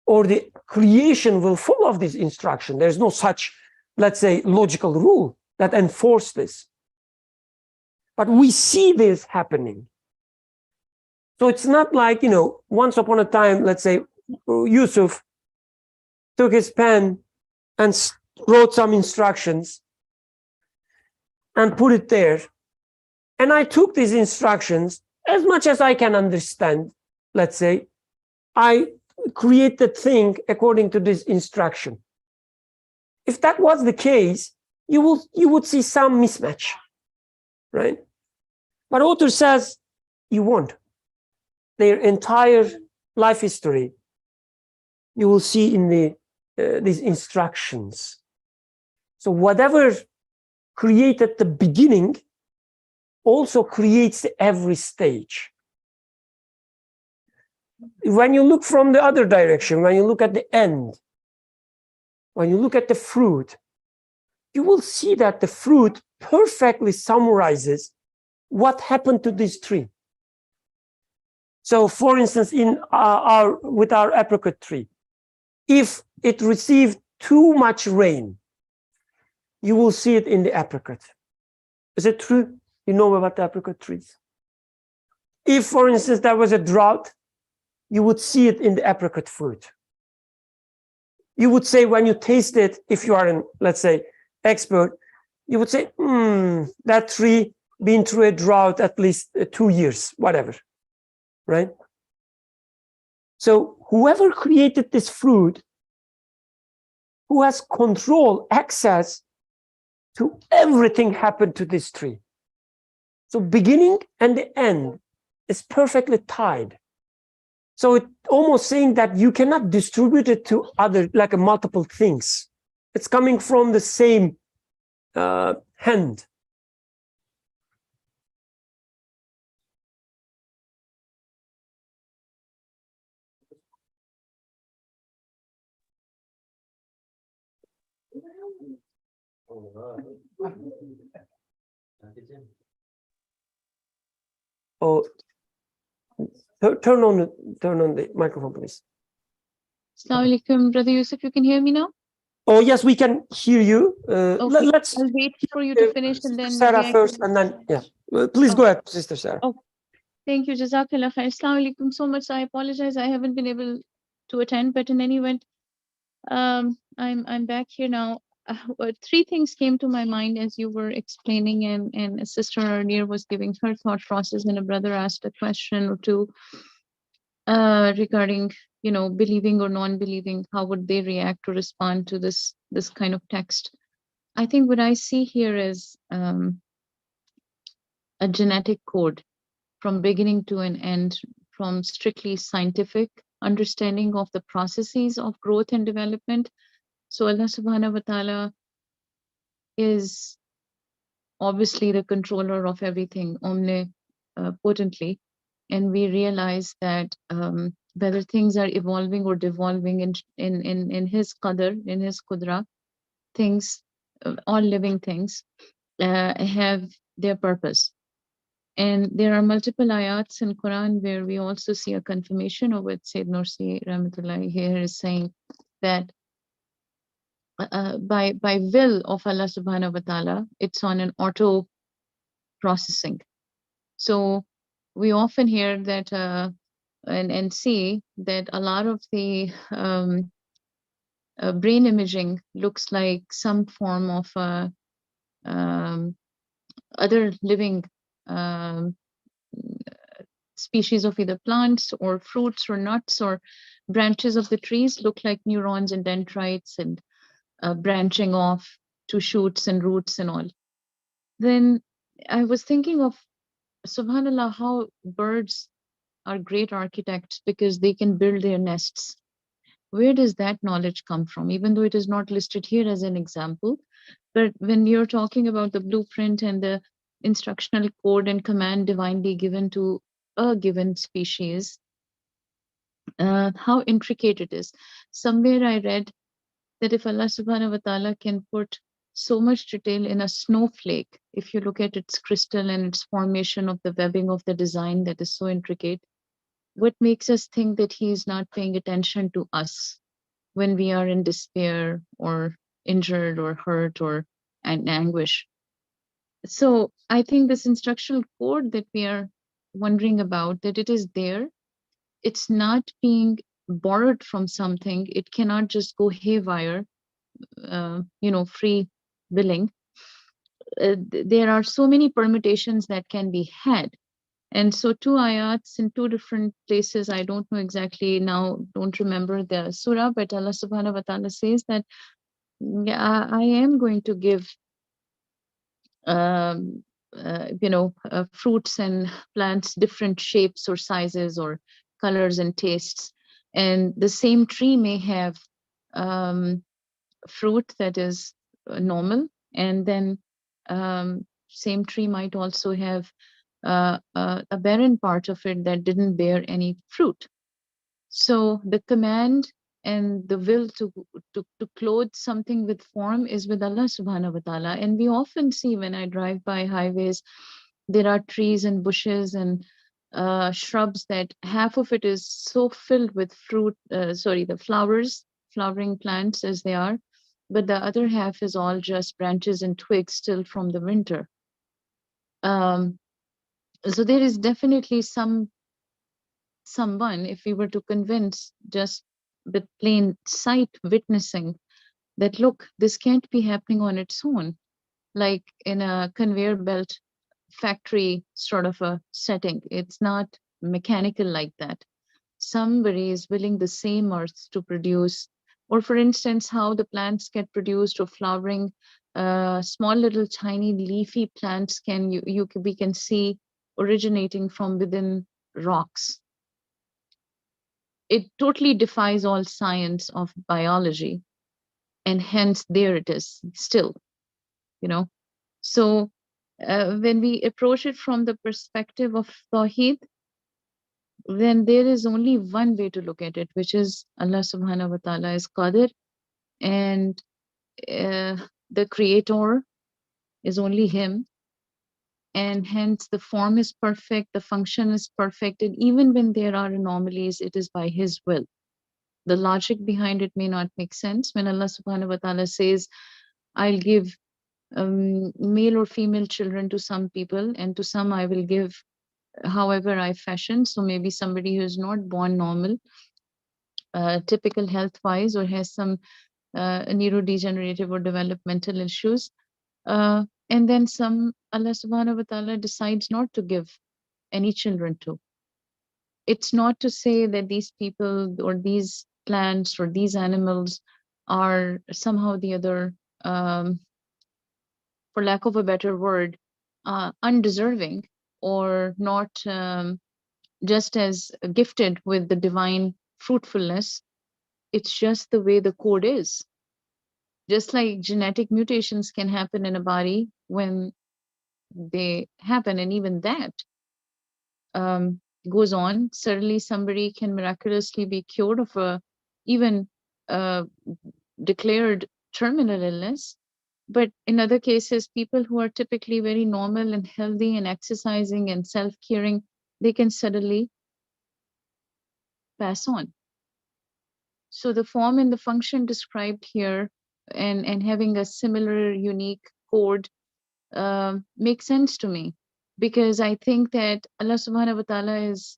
or the creation will follow this instruction. There's no such, let's say, logical rule that enforces this. But we see this happening. So it's not like, once upon a time, let's say, Yusuf took his pen and wrote some instructions and put it there. And I took these instructions as much as I can understand, let's say, I create the thing according to this instruction. If that was the case, you would see some mismatch, right? But author says you won't. Their entire life history, you will see in these instructions. So whatever created the beginning also creates every stage. When you look from the other direction, when you look at the end, when you look at the fruit, you will see that the fruit perfectly summarizes what happened to this tree. So, for instance, with our apricot tree, if it received too much rain, you will see it in the apricot. Is it true? You know about the apricot trees. If, for instance, there was a drought, you would see it in the apricot fruit. You would say when you taste it, if you are an, let's say, expert, you would say, that tree been through a drought at least 2 years, whatever, right? So whoever created this fruit, who has control, access to everything happened to this tree. So beginning and the end is perfectly tied. So it's almost saying that you cannot distribute it to other, like multiple things. It's coming from the same hand. Oh, turn on the microphone, please. Assalamu alaikum, Brother Yusuf, you can hear me now? Oh, yes, we can hear you. Okay, Let's I'll wait for you to finish and then Sarah maybe I first, can... and then, yeah. Please go ahead, Sister Sarah. Oh, thank you. Jazakallah khair. Assalamu alaikum so much. I apologize. I haven't been able to attend, but in any event, I'm back here now. Three things came to my mind as you were explaining, and a sister earlier was giving her thought process, and a brother asked a question or two regarding, believing or non-believing. How would they react or respond to this kind of text? I think what I see here is a genetic code from beginning to an end, from strictly scientific understanding of the processes of growth and development. So Allah subhanahu wa ta'ala is obviously the controller of everything omnipotently. And we realize that whether things are evolving or devolving in his qadr, in his qudra, things, all living things, have their purpose. And there are multiple ayats in Quran where we also see a confirmation of what Sayyid Nursi Rahmatullahi here is saying, that by will of Allah subhanahu wa ta'ala, it's on an auto processing. So we often hear that and see that a lot of the brain imaging looks like some form of other living species of either plants or fruits or nuts or branches of the trees look like neurons and dendrites and branching off to shoots and roots and all. Then I was thinking of, subhanallah, how birds are great architects because they can build their nests. Where does that knowledge come from? Even though it is not listed here as an example, but when you're talking about the blueprint and the instructional code and command divinely given to a given species, how intricate it is. Somewhere I read that if Allah subhanahu wa ta'ala can put so much detail in a snowflake, if you look at its crystal and its formation of the webbing of the design that is so intricate, what makes us think that he is not paying attention to us when we are in despair or injured or hurt or in anguish? So I think this instructional code that we are wondering about, that it is there, it's not being borrowed from something. It cannot just go haywire, free billing. There are so many permutations that can be had. And so two ayats in two different places, I don't know exactly now, don't remember the surah, but Allah subhanahu wa ta'ala says that I am going to give fruits and plants different shapes or sizes or colors and tastes. And the same tree may have fruit that is normal, and then same tree might also have a barren part of it that didn't bear any fruit. So the command and the will to clothe something with form is with Allah subhanahu wa ta'ala. And we often see, when I drive by highways, there are trees and bushes and shrubs that half of it is so filled with fruit, the flowering plants as they are, but the other half is all just branches and twigs still from the winter. So there is definitely someone, if we were to convince just with plain sight witnessing that, look, this can't be happening on its own, like in a conveyor belt factory sort of a setting. It's not mechanical like that. Somebody is willing the same earth to produce, or for instance, how the plants get produced or flowering, small little tiny leafy plants we can see originating from within rocks. It totally defies all science of biology, and hence there it is still, So when we approach it from the perspective of Tawheed, then there is only one way to look at it, which is Allah subhanahu wa ta'ala is Qadir, and the creator is only him. And hence the form is perfect, the function is perfect. And even when there are anomalies, it is by his will. The logic behind it may not make sense. When Allah subhanahu wa ta'ala says, I'll give male or female children to some people, and to some I will give however I fashion. So maybe somebody who is not born normal, typical health-wise, or has some neurodegenerative or developmental issues. And then some Allah subhanahu wa ta'ala decides not to give any children to. It's not to say that these people or these plants or these animals are somehow the other, for lack of a better word, undeserving or not just as gifted with the divine fruitfulness. It's just the way the code is. Just like genetic mutations can happen in a body when they happen, and even that goes on. Certainly, somebody can miraculously be cured of a even declared terminal illness. But in other cases, people who are typically very normal and healthy and exercising and self-caring, they can suddenly pass on. So the form and the function described here and having a similar unique code makes sense to me, because I think that Allah subhanahu wa ta'ala is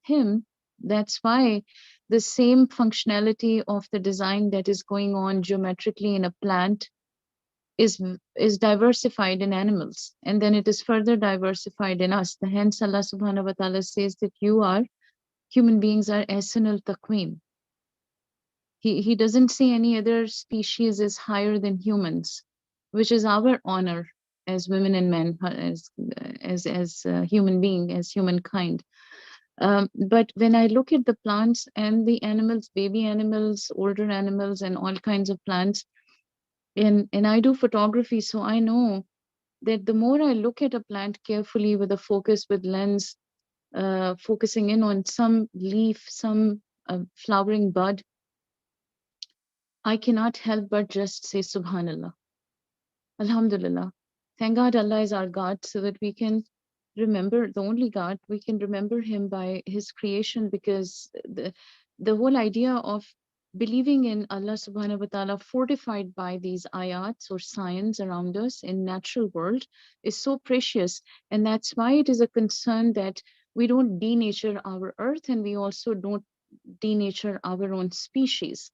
him. That's why the same functionality of the design that is going on geometrically in a plant is diversified in animals, and then it is further diversified in us. Hence Allah subhanahu wa ta'ala says that human beings are ahsanul taqweem. He doesn't say any other species is higher than humans, which is our honor as women and men, as human being, as humankind. But when I look at the plants and the animals, baby animals, older animals, and all kinds of plants, and I do photography, so I know that the more I look at a plant carefully with a focus, with lens, focusing in on some leaf, some flowering bud, I cannot help but just say Subhanallah, Alhamdulillah. Thank God Allah is our God, so that we can remember the only God. We can remember him by his creation, because the whole idea of believing in Allah subhanahu wa ta'ala, fortified by these ayats or signs around us in natural world, is so precious. And that's why it is a concern that we don't denature our earth, and we also don't denature our own species,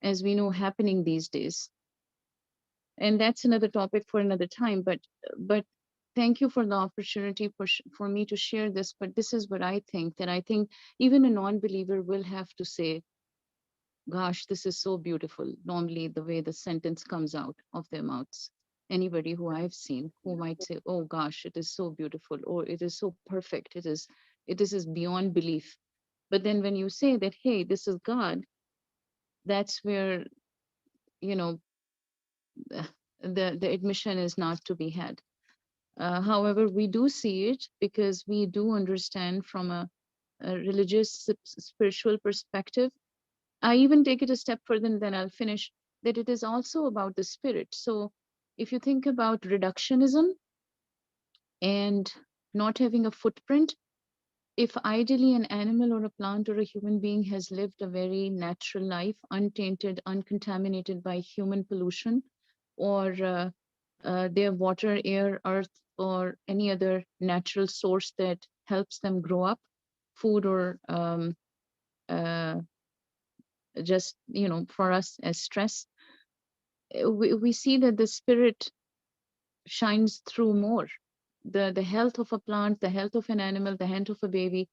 as we know happening these days. And that's another topic for another time, but thank you for the opportunity for me to share this. But this is what I think, that I think even a non-believer will have to say, gosh, this is so beautiful. Normally the way the sentence comes out of their mouths. Anybody who I've seen who might say, oh gosh, it is so beautiful, or it is so perfect, it is beyond belief. But then when you say that, hey, this is God, that's where, you know, the admission is not to be had. However, we do see it because we do understand from a religious, spiritual perspective. I even take it a step further, and then I'll finish, that it is also about the spirit. So if you think about reductionism and not having a footprint, if ideally an animal or a plant or a human being has lived a very natural life, untainted, uncontaminated by human pollution, or their water, air, earth, or any other natural source that helps them grow up, food, or just, you know, for us as stress, we see that the spirit shines through more. The health of a plant, the health of an animal, the health of a baby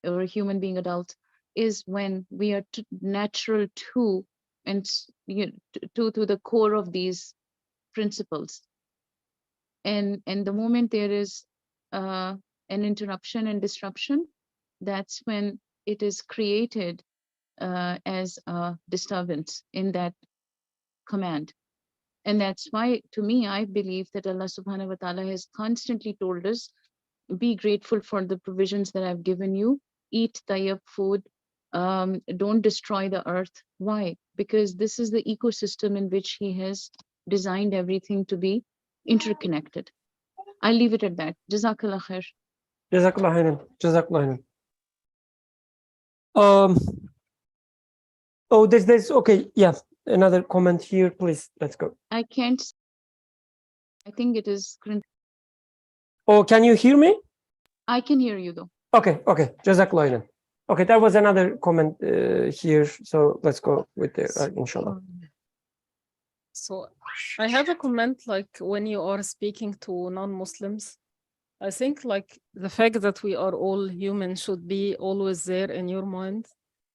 or a human being adult is when we are natural to, and to the core of these principles. And the moment there is an interruption and disruption, that's when it is created as a disturbance in that command. And that's why, to me, I believe that Allah subhanahu wa ta'ala has constantly told us, be grateful for the provisions that I've given you, eat tayyib food, don't destroy the earth. Why? Because this is the ecosystem in which he has designed everything to be interconnected. I'll leave it at that. Jazakallah khair. Jazakallah khairan. Jazakallah khairan. Oh, there's okay. Yeah, another comment here, please. Let's go. I can't. I think it is. Oh, can you hear me? I can hear you though. Okay. Jazakallah khairan. Okay, that was another comment here. So let's go with the inshallah. So I have a comment, like when you are speaking to non-Muslims, I think like the fact that we are all human should be always there in your mind.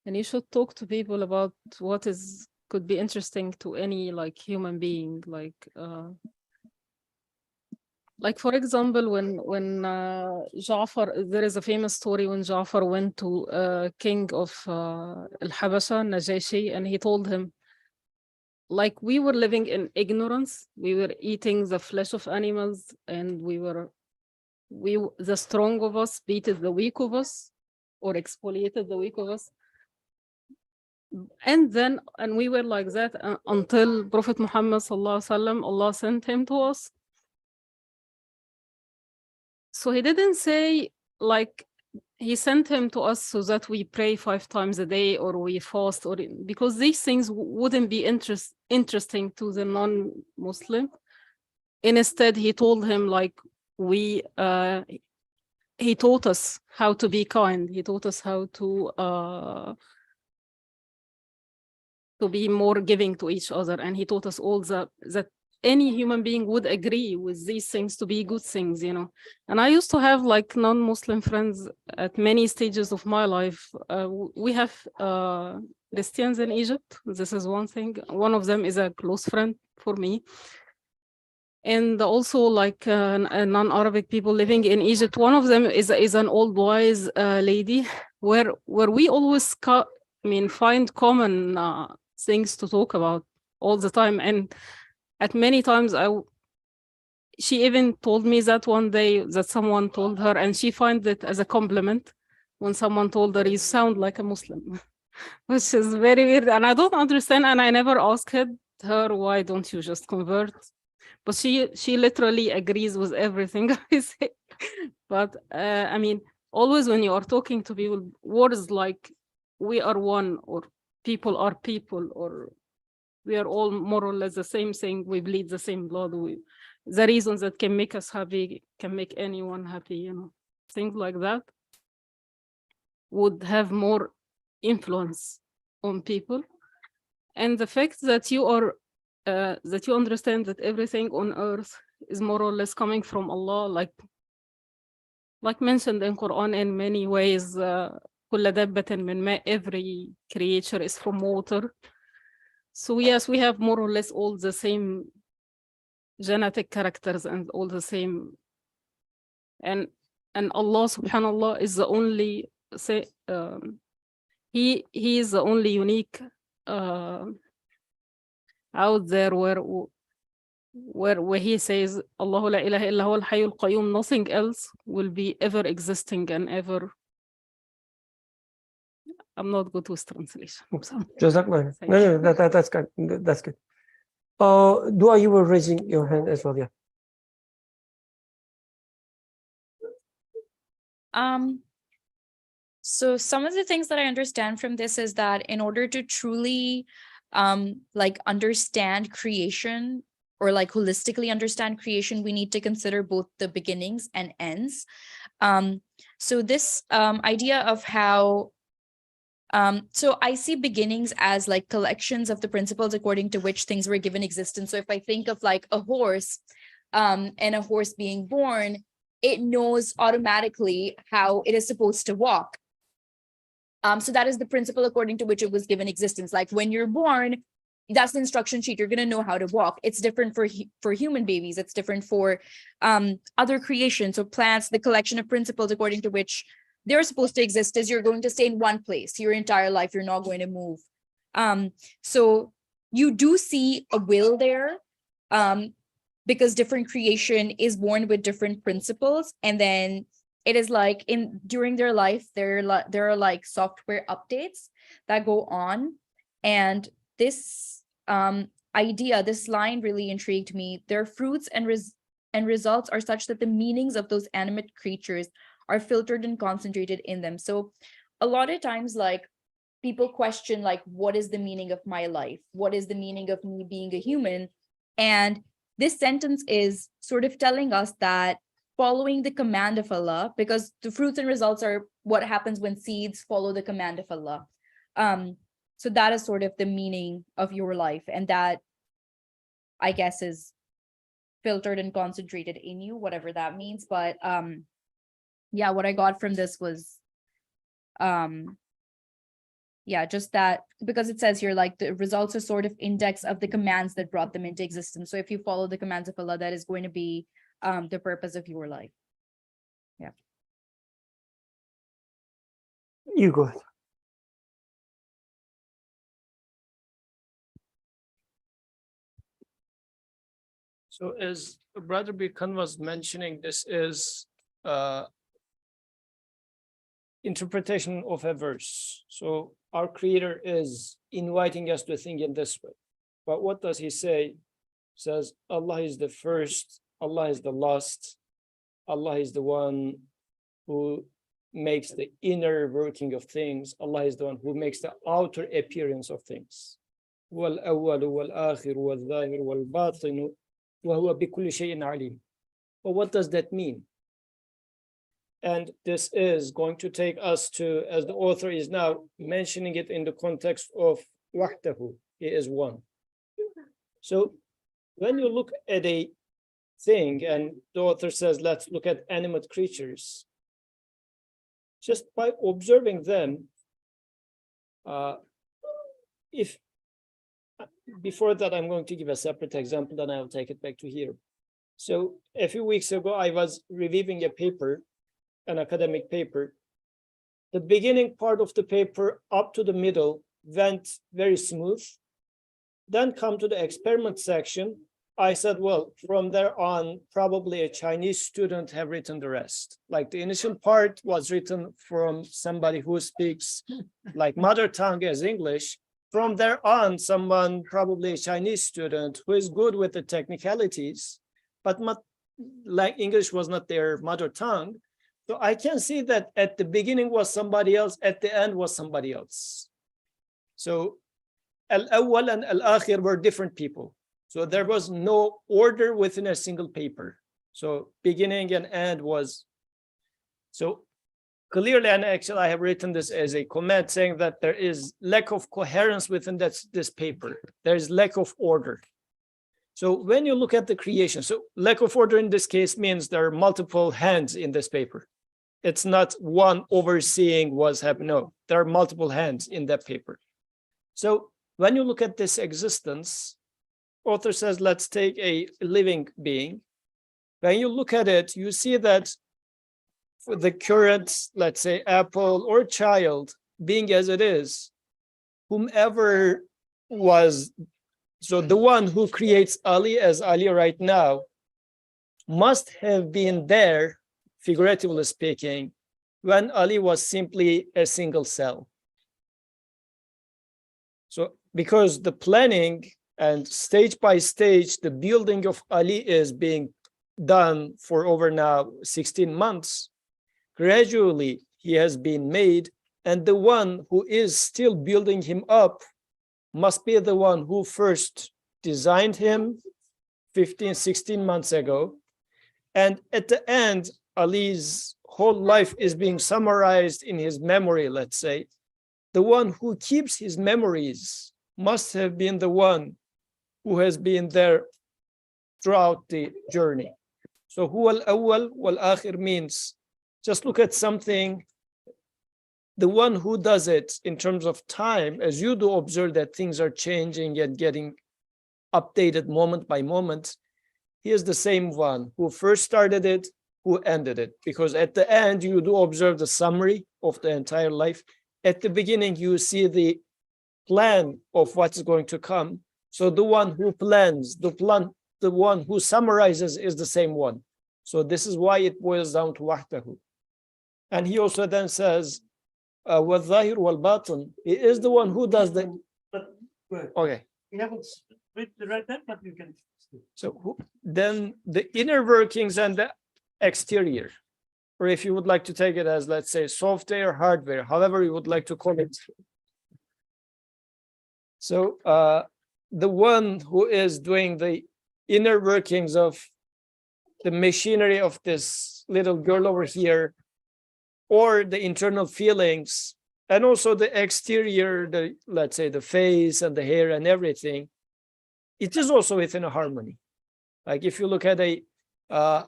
And you should talk to people about what could be interesting to any like human being. Like Like for example, when Ja'far, there is a famous story when Ja'far went to king of Al-Habasha, Najashi, and he told him, like, we were living in ignorance, we were eating the flesh of animals, and the strong of us beat the weak of us, or exfoliated the weak of us. And we were like that until Prophet Muhammad sallallahu alaihi wasallam, Allah sent him to us. So he didn't say, like, he sent him to us so that we pray 5 times a day or we fast, or because these things wouldn't be interesting to the non-Muslim. Instead, he told him, like, he taught us how to be kind. He taught us how to be more giving to each other. And he taught us all that any human being would agree with these things to be good things, you know. And I used to have like non-Muslim friends at many stages of my life. We have Christians in Egypt. This is one thing. One of them is a close friend for me. And also like non-Arabic people living in Egypt. One of them is an old wise lady where we always find common things to talk about all the time. And at many times she even told me that one day that someone told her, and she finds it as a compliment when someone told her, you sound like a Muslim, which is very weird. And I don't understand. And I never asked her, why don't you just convert? But she literally agrees with everything I say. But I mean, always when you are talking to people, words like we are one, or people are people, or we are all more or less the same thing, we bleed the same blood, the reasons that can make us happy can make anyone happy, you know, things like that would have more influence on people. And the fact that you are that you understand that everything on earth is more or less coming from Allah, like mentioned in Quran in many ways, every creature is from water. So yes, we have more or less all the same genetic characters and all the same. And Allah subhanallah is the only he is the only unique out there where he says, Allahu la ilaha illa huwa al-hayyul qayyum, nothing else will be ever existing and ever. I'm not good with translation. Jazakallah. Thank No, you. that's good. That's good. Dua, you were raising your hand as well, yeah. So some of the things that I understand from this is that in order to truly like understand creation, or like holistically understand creation, we need to consider both the beginnings and ends. So this idea of how so I see beginnings as like collections of the principles according to which things were given existence. So if I think of like a horse and a horse being born, it knows automatically how it is supposed to walk. So that is the principle according to which it was given existence. Like when you're born, that's the instruction sheet. You're going to know how to walk. It's different for human babies. It's different for other creations. So plants, the collection of principles according to which they're supposed to exist is you're going to stay in one place your entire life. You're not going to move. So you do see a will there, because different creation is born with different principles. And then it is like during their life, there are like software updates that go on. And this idea, this line really intrigued me. Their fruits and results are such that the meanings of those animate creatures are filtered and concentrated in them. So a lot of times, like, people question, like, what is the meaning of my life? What is the meaning of me being a human? And this sentence is sort of telling us that following the command of Allah, because the fruits and results are what happens when seeds follow the command of Allah. So that is sort of the meaning of your life. And that, I guess, is filtered and concentrated in you, whatever that means. But yeah, what I got from this was, yeah, just that, because it says here, like, the results are sort of index of the commands that brought them into existence. So if you follow the commands of Allah, that is going to be the purpose of your life. You go ahead. So as Brother Bikan was mentioning, this is interpretation of a verse. So our Creator is inviting us to think in this way. But what does he say? Says Allah is the first, Allah is the last, Allah is the one who makes the inner working of things. Allah is the one who makes the outer appearance of things. وَالْأَوَّلُ وَالْآخِرُ وَالظَّاهِرُ وَالْبَاطِنُ وَهُوَ بِكُلِّ شَيْءٍ عَلِيمٌ. But what does that mean? And this is going to take us to, as the author is now mentioning it in the context of wahdahu, he is one. So when you look at a thing, and the author says, let's look at animate creatures, just by observing them, if before that, I'm going to give a separate example, then I'll take it back to here. So a few weeks ago, I was reviewing a paper, an academic paper. The beginning part of the paper up to the middle went very smooth. Then come to the experiment section. I said, well, from there on, probably a Chinese student have written the rest. Like the initial part was written from somebody who speaks like mother tongue as English. From there on, someone, probably a Chinese student who is good with the technicalities, but not like English was not their mother tongue. So I can see that at the beginning was somebody else, at the end was somebody else. So al-awwal and al-akhir were different people. So there was no order within a single paper. So beginning and end was, so clearly, and actually I have written this as a comment saying that there is lack of coherence within this paper. There is lack of order. So when you look at the creation, so lack of order in this case means there are multiple hands in this paper. It's not one overseeing what's happening. No, there are multiple hands in that paper. So when you look at this existence, author says, let's take a living being. When you look at it, you see that for the current, let's say, apple or child, being as it is, whomever was, so the one who creates Ali as Ali right now must have been there, figuratively speaking, when Ali was simply a single cell. So because the planning and stage by stage, the building of Ali is being done for over now 16 months, gradually he has been made, and the one who is still building him up must be the one who first designed him 15, 16 months ago. And at the end, Ali's whole life is being summarized in his memory, let's say. The one who keeps his memories must have been the one who has been there throughout the journey. So huwa al-awwal wal-akhir means just look at something, the one who does it in terms of time, as you do observe that things are changing and getting updated moment by moment, he is the same one who first started it, who ended it. Because at the end, you do observe the summary of the entire life. At the beginning, you see the plan of what's going to come. So the one who plans, the one who summarizes is the same one. So this is why it boils down to wahdahu. And he also then says, وَالظَّاهِرُ وَالْبَاطِنُ. He is the one who does the. Okay. We haven't read that, but you can. So then the inner workings and the exterior, or if you would like to take it as, let's say, software, hardware, however you would like to call it. So the one who is doing the inner workings of the machinery of this little girl over here, or the internal feelings, and also the exterior, the, let's say, the face and the hair and everything, it is also within a harmony. Like if you look at a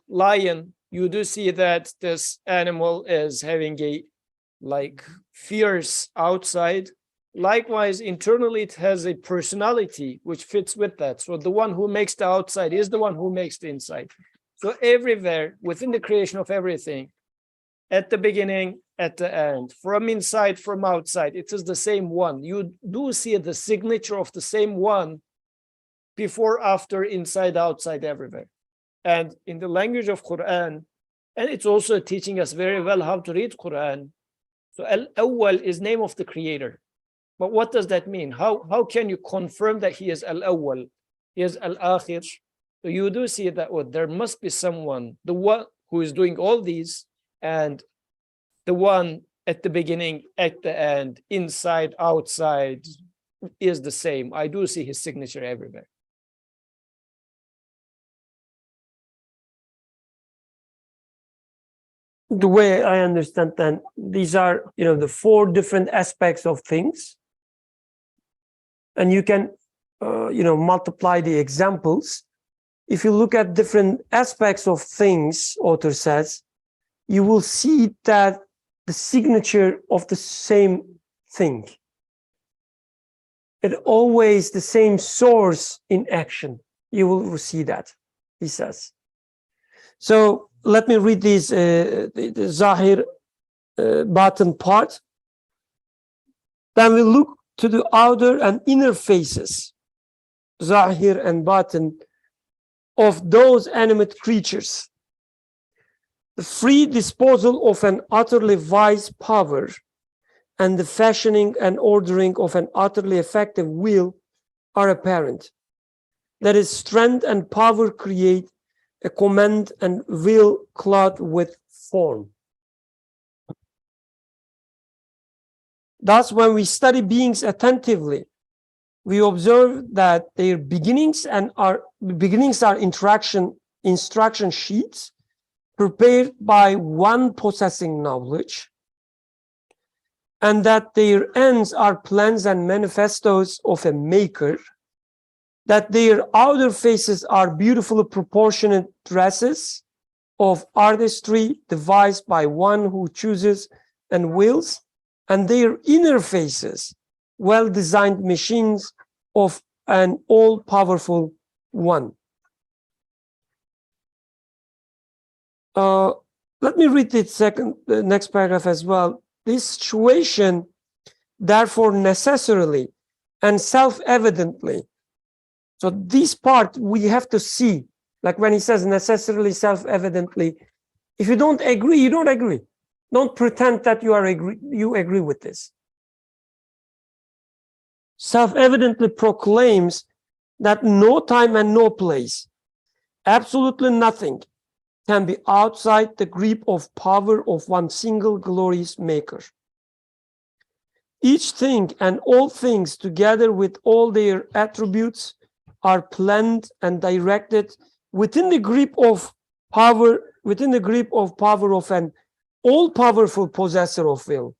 lion, you do see that this animal is having a like fierce outside. Likewise, internally, it has a personality which fits with that. So the one who makes the outside is the one who makes the inside. So everywhere within the creation of everything, at the beginning, at the end, from inside, from outside, it is the same one. You do see the signature of the same one before, after, inside, outside, everywhere. And in the language of Quran, and it's also teaching us very well how to read Quran. So Al-Awwal is name of the creator. But what does that mean? How can you confirm that he is Al-Awwal? He is Al-Akhir. So you do see that there must be someone, the one who is doing all these, and the one at the beginning, at the end, inside, outside, is the same. I do see his signature everywhere. The way I understand that, these are, the 4 different aspects of things. And you can, multiply the examples. If you look at different aspects of things, author says, you will see that the signature of the same thing. It always the same source in action. You will see that, he says. So let me read this, the Zahir bottom part. Then we look to the outer and inner faces, Zahir and Batin, of those animate creatures. The free disposal of an utterly wise power and the fashioning and ordering of an utterly effective will are apparent. That is, strength and power create a command and will clothed with form. Thus, when we study beings attentively, we observe that their beginnings are instruction sheets prepared by one possessing knowledge, and that their ends are plans and manifestos of a maker, that their outer faces are beautifully proportionate dresses of artistry devised by one who chooses and wills, and their inner faces well-designed machines of an all-powerful one. Let me read the next paragraph as well. This situation, therefore, necessarily and self-evidently. So this part we have to see, like when he says necessarily, self-evidently. If you don't agree, you don't agree. Don't pretend that you agree with this. Self-evidently proclaims that no time and no place, absolutely nothing, can be outside the grip of power of one single glorious maker. Each thing and all things, together with all their attributes, are planned and directed within the grip of power, of an all-powerful possessor of will.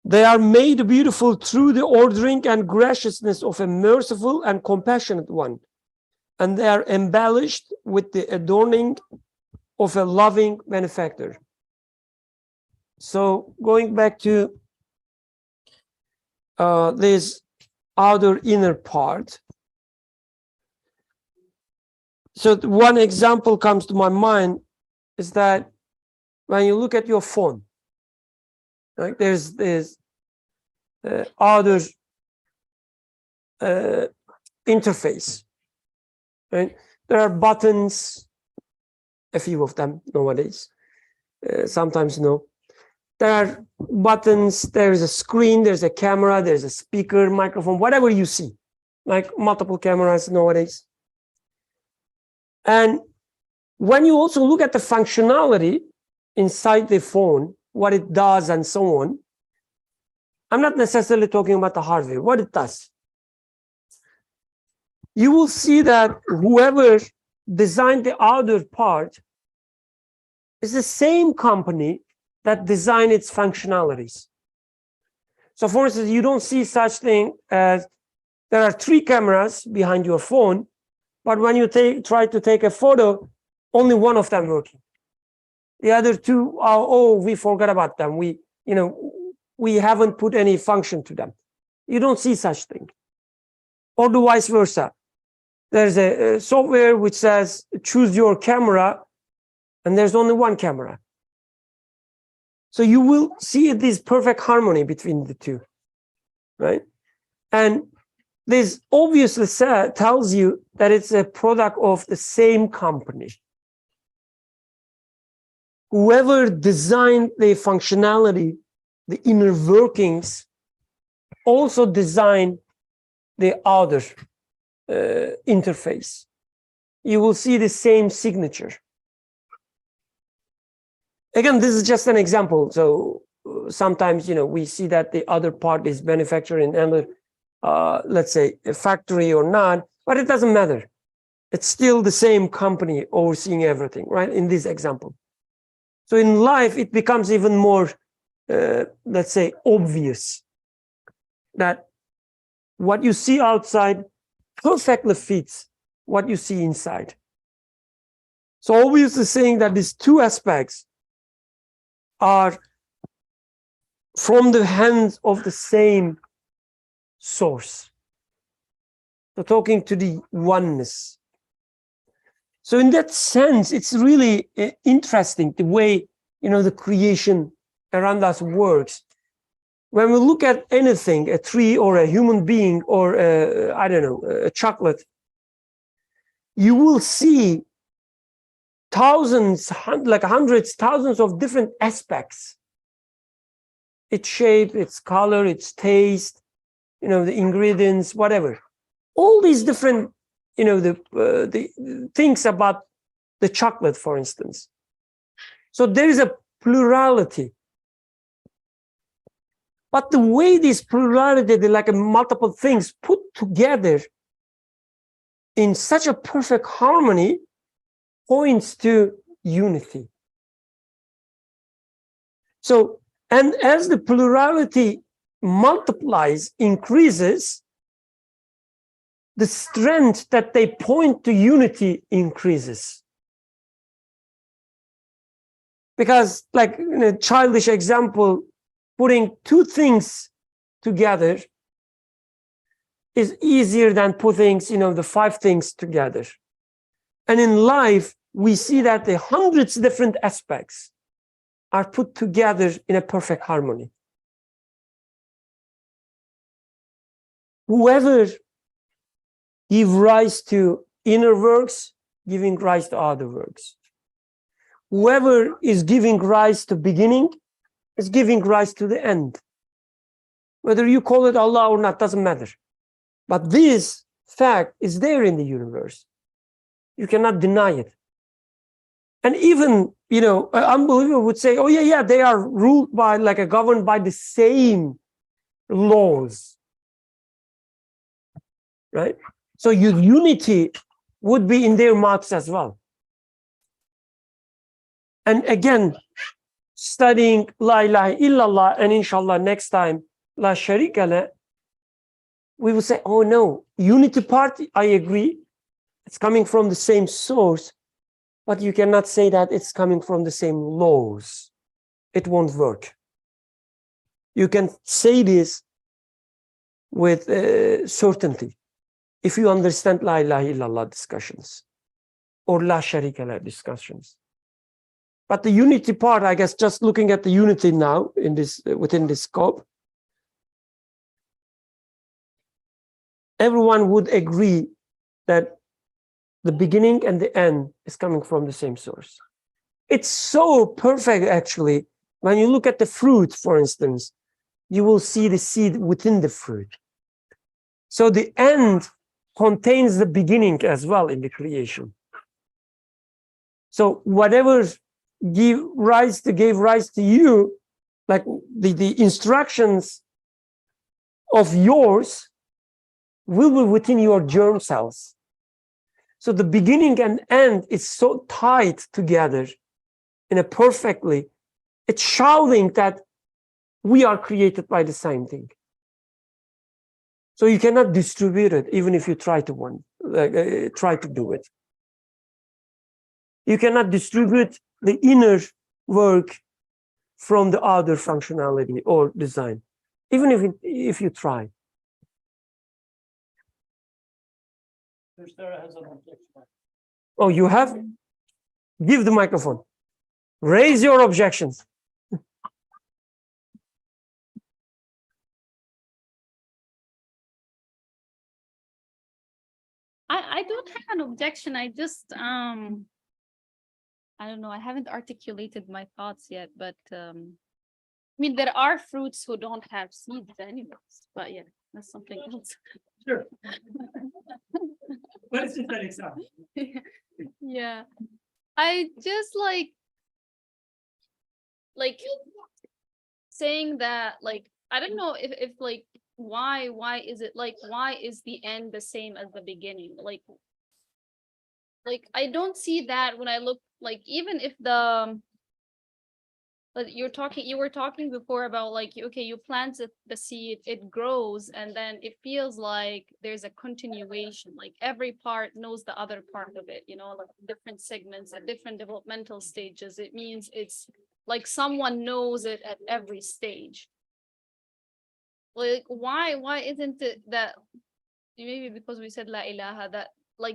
They are made beautiful through the ordering and graciousness of a merciful and compassionate one, and they are embellished with the adorning of a loving benefactor. So going back to this outer inner part. So one example comes to my mind is that when you look at your phone, like there's this outer interface, right? There are buttons, a few of them nowadays, sometimes no. There are buttons, there's a screen, there's a camera, there's a speaker, microphone, whatever you see, like multiple cameras nowadays. And when you also look at the functionality inside the phone, what it does and so on, I'm not necessarily talking about the hardware, what it does. You will see that whoever designed the outer part is the same company that designed its functionalities. So for instance, you don't see such thing as there are 3 cameras behind your phone, but when you try to take a photo, only one of them working. The other 2 are, oh, we forgot about them. We haven't put any function to them. You don't see such thing. Or the vice versa. There's a software which says choose your camera, and there's only one camera. So you will see this perfect harmony between the two, right? And this obviously tells you that it's a product of the same company. Whoever designed the functionality, the inner workings, also designed the outer interface. You will see the same signature. Again, this is just an example. So sometimes, we see that the other part is manufactured in another, let's say, a factory or not, but it doesn't matter. It's still the same company overseeing everything, right? In this example. So in life, it becomes even more, let's say, obvious that what you see outside perfectly fits what you see inside. So obviously saying that these two aspects are from the hands of the same source. So talking to the oneness. So in that sense, it's really interesting the way, the creation around us works. When we look at anything, a tree or a human being or I don't know, a chocolate, you will see thousands, like hundreds, thousands of different aspects. Its shape, its color, its taste, the ingredients, whatever. All these different, the things about the chocolate, for instance. So there is a plurality. But the way this plurality, like multiple things put together in such a perfect harmony, points to unity. So, and as the plurality multiplies, increases, the strength that they point to unity increases. Because, like in a childish example, putting two things together is easier than putting, the five things together. And in life, we see that the hundreds of different aspects are put together in a perfect harmony. Whoever gives rise to inner works, giving rise to outer works. Whoever is giving rise to beginning is giving rise to the end. Whether you call it Allah or not, doesn't matter. But this fact is there in the universe. You cannot deny it. And even, an unbeliever would say, oh yeah, they are ruled by, governed by the same laws. Right? So your unity would be in their mouths as well. And again, studying La ilaha illallah, and inshallah next time, La sharika la, we will say, oh no, unity part, I agree. It's coming from the same source, but you cannot say that it's coming from the same laws. It won't work. You can say this with certainty if you understand La ilaha illallah discussions or La sharika la discussions. But the unity part, I guess, just looking at the unity now in this within this scope, everyone would agree that the beginning and the end is coming from the same source. It's so perfect, actually. When you look at the fruit, for instance, you will see the seed within the fruit. So the end contains the beginning as well in the creation. So whatever gave rise to you, like the instructions of yours will be within your germ cells. So the beginning and end is so tied together in a perfectly, it's showing that we are created by the same thing. So you cannot distribute it, even if you try to try to do it. You cannot distribute the inner work from the outer functionality or design, even if you try. Sarah has an objection. Oh, you have? Give the microphone. Raise your objections. I don't have an objection. I just I don't know. I haven't articulated my thoughts yet, but I mean there are fruits who don't have seeds anyways. But yeah, that's something else. Sure. What is it, Alexa? Yeah, I just like saying that I don't know if why is it why is the end the same as the beginning? I don't see that when I look even if but you were talking before about okay, you plant the seed, it grows, and then it feels like there's a continuation, every part knows the other part of it, different segments at different developmental stages. It means it's like someone knows it at every stage. Why isn't it that maybe because we said la ilaha, that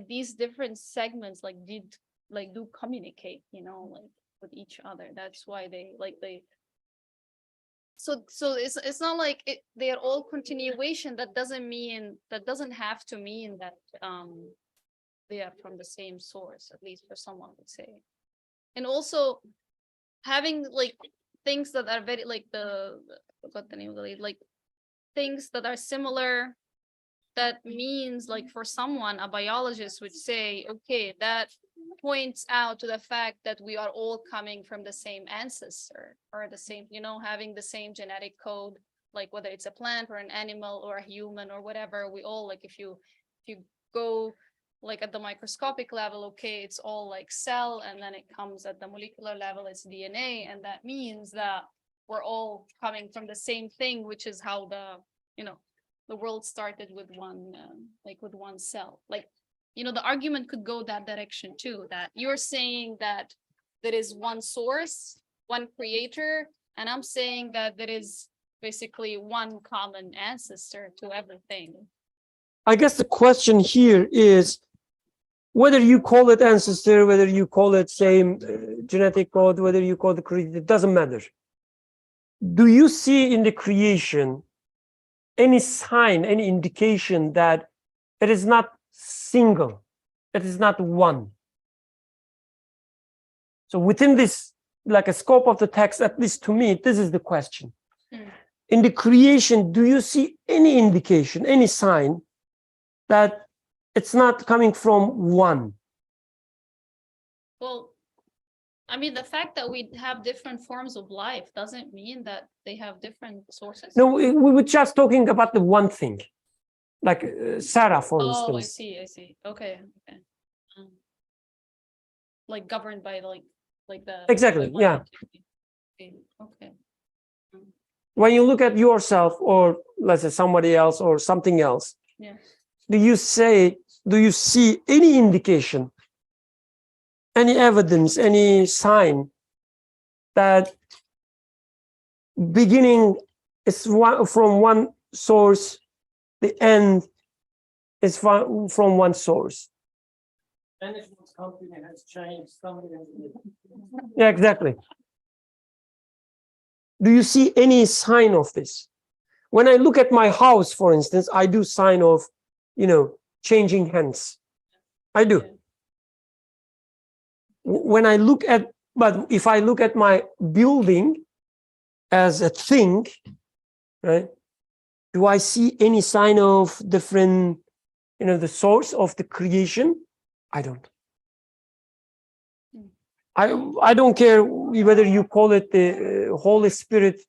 these different segments do communicate, with each other. That's why they so it's not they're all continuation. That doesn't have to mean that they are from the same source, at least for someone would say. And also having things that are very I forgot the name of the things that are similar, that means for someone, a biologist would say, okay, that points out to the fact that we are all coming from the same ancestor, or the same, having the same genetic code, whether it's a plant or an animal or a human or whatever. We all if you go at the microscopic level, okay, it's all cell, and then it comes at the molecular level, it's DNA, and that means that we're all coming from the same thing, which is how the world started with one with one cell. The argument could go that direction too, that you're saying that there is one source, one creator, and I'm saying that there is basically one common ancestor to everything. I guess the question here is whether you call it ancestor, whether you call it same genetic code, whether you call it creator, it doesn't matter. Do you see in the creation any sign, any indication that it is not single, it is not one? So within this, a scope of the text, at least to me, this is the question. In the creation, do you see any indication, any sign that it's not coming from one? Well, I mean, the fact that we have different forms of life doesn't mean that they have different sources. No, we were just talking about the one thing, Sarah, for Oh, instance. I see. Okay. Governed by the Exactly, one yeah. entity. Okay. When you look at yourself, or let's say somebody else or something else, Yeah. do you see any indication, any evidence, any sign that beginning is from one source, the end is from one source? Management company has changed something. Yeah, exactly. Do you see any sign of this? When I look at my house, for instance, I do sign of, changing hands. I do. When I look at, but if I look at my building as a thing, right? Do I see any sign of different, the source of the creation? I don't. I don't care whether you call it the Holy Spirit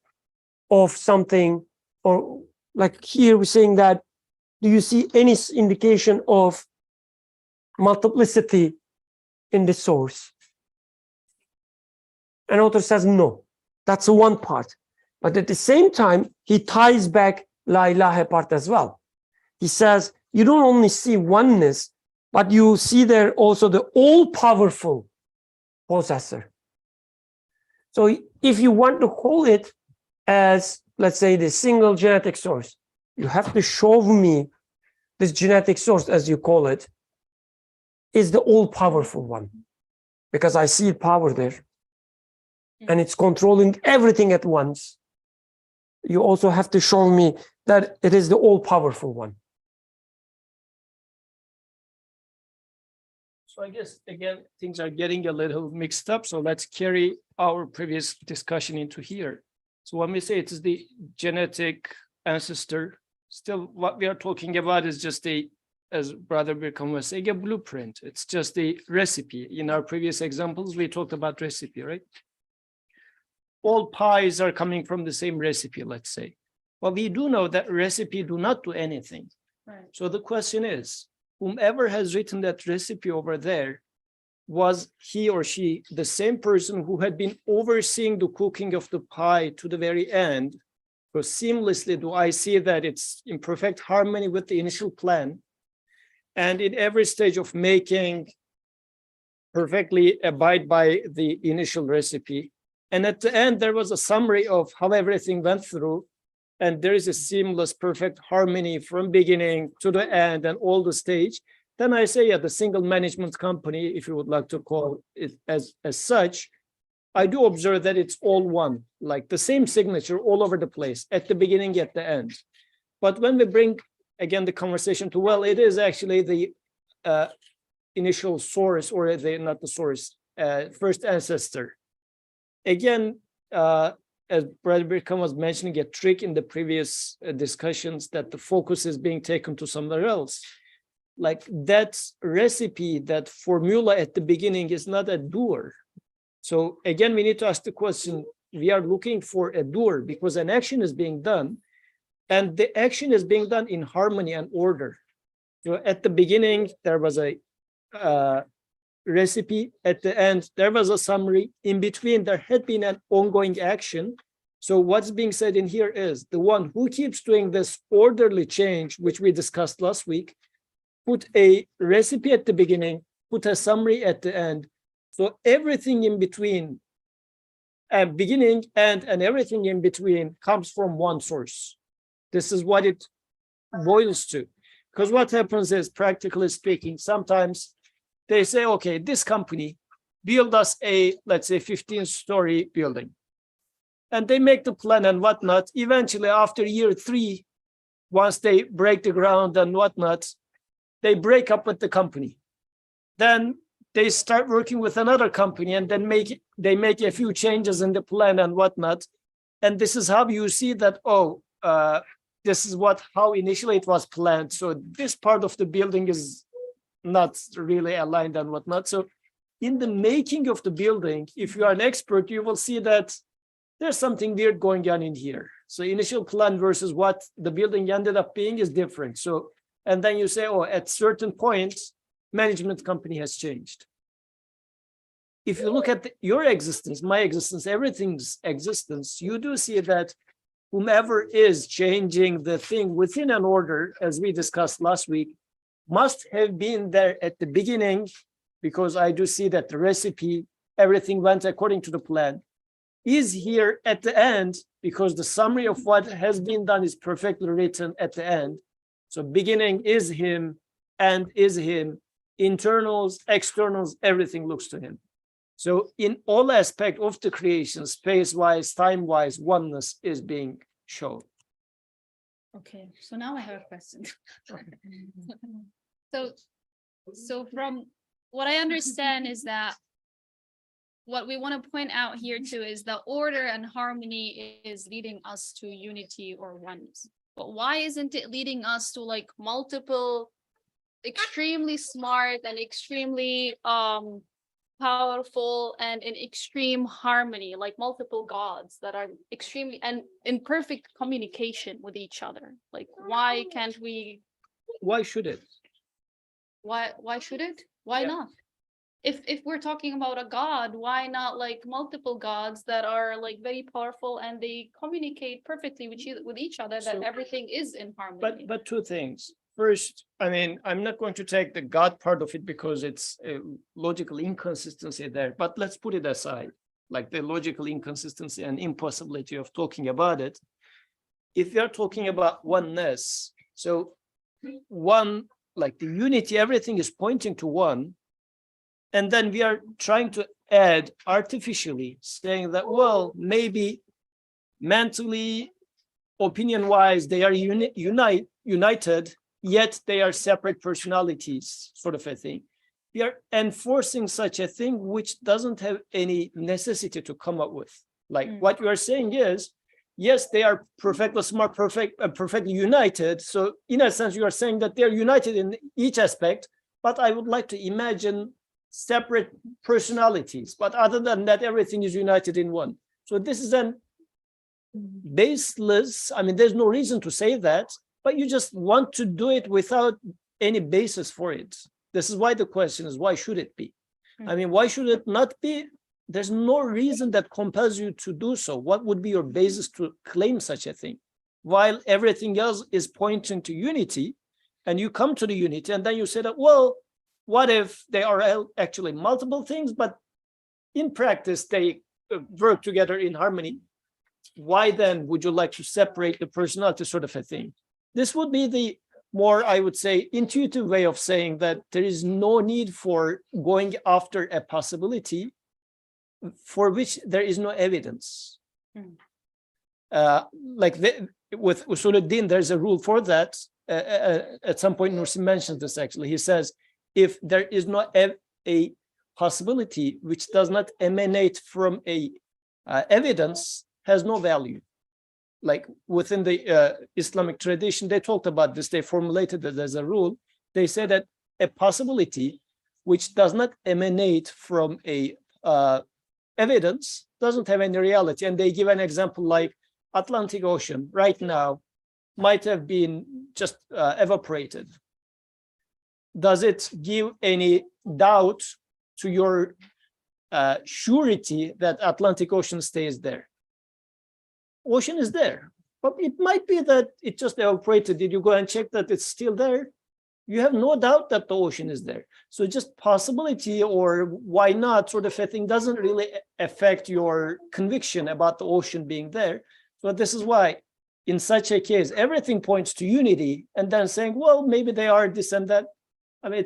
of something, or here we're saying that, do you see any indication of multiplicity in the source? An author says no. That's one part. But at the same time, he ties back La ilaha part as well. He says, you don't only see oneness, but you see there also the all-powerful possessor. So if you want to call it as, let's say, the single genetic source, you have to show me this genetic source, as you call it, is the all-powerful one, because I see power there, and it's controlling everything at once. You also have to show me that it is the all-powerful one. So I guess, again, things are getting a little mixed up. So let's carry our previous discussion into here. So when we say it is the genetic ancestor, still what we are talking about is just a, as Brother Birkham was saying, a blueprint. It's just a recipe. In our previous examples, we talked about recipe, right? All pies are coming from the same recipe, let's say. But we do know that recipe do not do anything. Right. So the question is, whomever has written that recipe over there, was he or she the same person who had been overseeing the cooking of the pie to the very end? Because seamlessly do I see that it's in perfect harmony with the initial plan. And in every stage of making, perfectly abide by the initial recipe. And at the end, there was a summary of how everything went through. And there is a seamless, perfect harmony from beginning to the end and all the stage. Then I say, yeah, the single management company, if you would like to call it as such, I do observe that it's all one, like the same signature all over the place, at the beginning, at the end. But when we bring, again, the conversation to, well, it is actually the initial source, or not the source, first ancestor. Again, as Brother Birkham was mentioning, a trick in the previous discussions, that the focus is being taken to somewhere else. Like that recipe, that formula at the beginning is not a doer. So again, we need to ask the question, we are looking for a doer because an action is being done, and the action is being done in harmony and order. So at the beginning, there was a recipe. At the end, there was a summary. In between, there had been an ongoing action. So what's being said in here is the one who keeps doing this orderly change, which we discussed last week, put a recipe at the beginning, put a summary at the end. So everything in between, beginning and everything in between comes from one source. This is what it boils to. Because what happens is, practically speaking, sometimes they say, okay, this company build us a, let's say, 15-story building. And they make the plan and whatnot. Eventually, after year 3, once they break the ground and whatnot, they break up with the company. Then they start working with another company, and then they make a few changes in the plan and whatnot. And this is how you see that, this is how initially it was planned. So this part of the building is not really aligned and whatnot. So in the making of the building, if you are an expert, you will see that there's something weird going on in here. So initial plan versus what the building ended up being is different. So, and then you say, at certain points, management company has changed. If you look at your existence, my existence, everything's existence, you do see that whomever is changing the thing within an order, as we discussed last week, must have been there at the beginning, because I do see that the recipe, everything went according to the plan, is here at the end, because the summary of what has been done is perfectly written at the end. So beginning is him, end is him, internals, externals, everything looks to him. So in all aspects of the creation, space-wise, time-wise, oneness is being shown. Okay, so now I have a question. So from what I understand is that what we want to point out here too is the order and harmony is leading us to unity or oneness. But why isn't it leading us to like multiple extremely smart and extremely powerful and in extreme harmony, like multiple gods that are extremely and in perfect communication with each other? Like, why can't we? Why should it? Why should it? Why not? If we're talking about a god, why not like multiple gods that are like very powerful and they communicate perfectly with each other, that everything is in harmony? But two things. First, I mean, I'm not going to take the God part of it because it's a logical inconsistency there, but let's put it aside, like the logical inconsistency and impossibility of talking about it. If you're talking about oneness, so one like the unity, everything is pointing to one. And then we are trying to add artificially, saying that, well, maybe mentally, opinion-wise, they are united, yet they are separate personalities, sort of a thing. We are enforcing such a thing which doesn't have any necessity to come up with. Like what you are saying is, yes, they are perfectly smart, perfectly united. So in a sense, you are saying that they're united in each aspect, but I would like to imagine separate personalities. But other than that, everything is united in one. So this is an baseless, I mean, there's no reason to say that, but you just want to do it without any basis for it. This is why the question is, why should it be? I mean, why should it not be? There's no reason that compels you to do so. What would be your basis to claim such a thing? While everything else is pointing to unity, and you come to the unity, and then you say that, well, what if they are actually multiple things, but in practice, they work together in harmony? Why then would you like to separate the personality, sort of a thing? This would be the more, I would say, intuitive way of saying that there is no need for going after a possibility for which there is no evidence. With Usuluddin, there's a rule for that. At some point, Nursi mentioned this actually. He says, if there is not a possibility which does not emanate from a evidence, has no value. Like within the Islamic tradition, they talked about this, they formulated it as a rule. They said that a possibility which does not emanate from a evidence doesn't have any reality. And they give an example like Atlantic Ocean right now might have been just evaporated. Does it give any doubt to your surety that Atlantic Ocean stays there? Ocean is there, but it might be that it just evaporated. Did you go and check that it's still there? You have no doubt that the ocean is there. So just possibility or why not sort of a thing doesn't really affect your conviction about the ocean being there. So this is why in such a case, everything points to unity, and then saying, well, maybe they are this and that. I mean,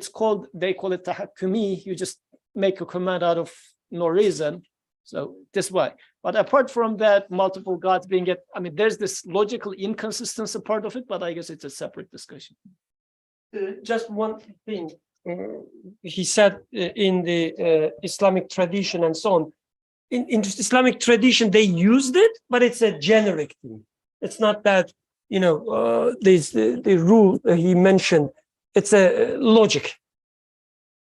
they call it tahakkumi. You just make a command out of no reason. So this way. But apart from that, multiple gods being it, I mean, there's this logical inconsistency part of it, but I guess it's a separate discussion. Just one thing. He said in the Islamic tradition and so on. In Islamic tradition, they used it, but it's a generic thing. It's not that, you know, the rule he mentioned. It's a logic.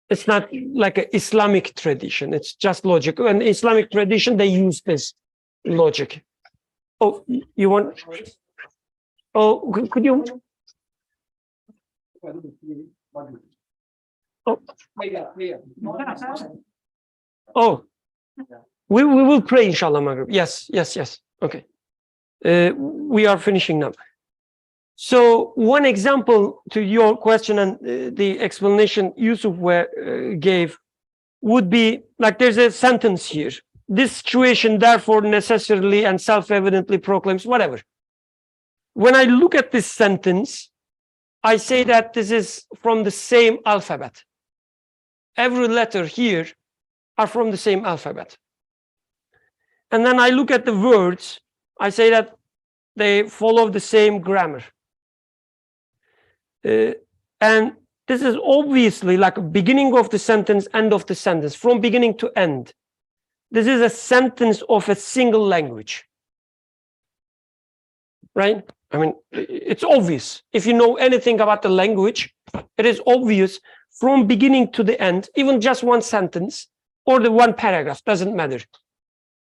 It's not like an Islamic tradition. It's just logic. And Islamic tradition, they use this logic. Oh, you want? Oh, could you? Oh, we will pray, inshallah, Maghrib. Yes. Okay. We are finishing now. So one example to your question and the explanation Yusuf gave would be like there's a sentence here. This situation therefore necessarily and self-evidently proclaims whatever. When I look at this sentence, I say that this is from the same alphabet. Every letter here are from the same alphabet. And then I look at the words, I say that they follow the same grammar. And this is obviously like a beginning of the sentence, end of the sentence, from beginning to end. This is a sentence of a single language. Right? I mean, it's obvious. If you know anything about the language, it is obvious from beginning to the end, even just one sentence or the one paragraph, doesn't matter.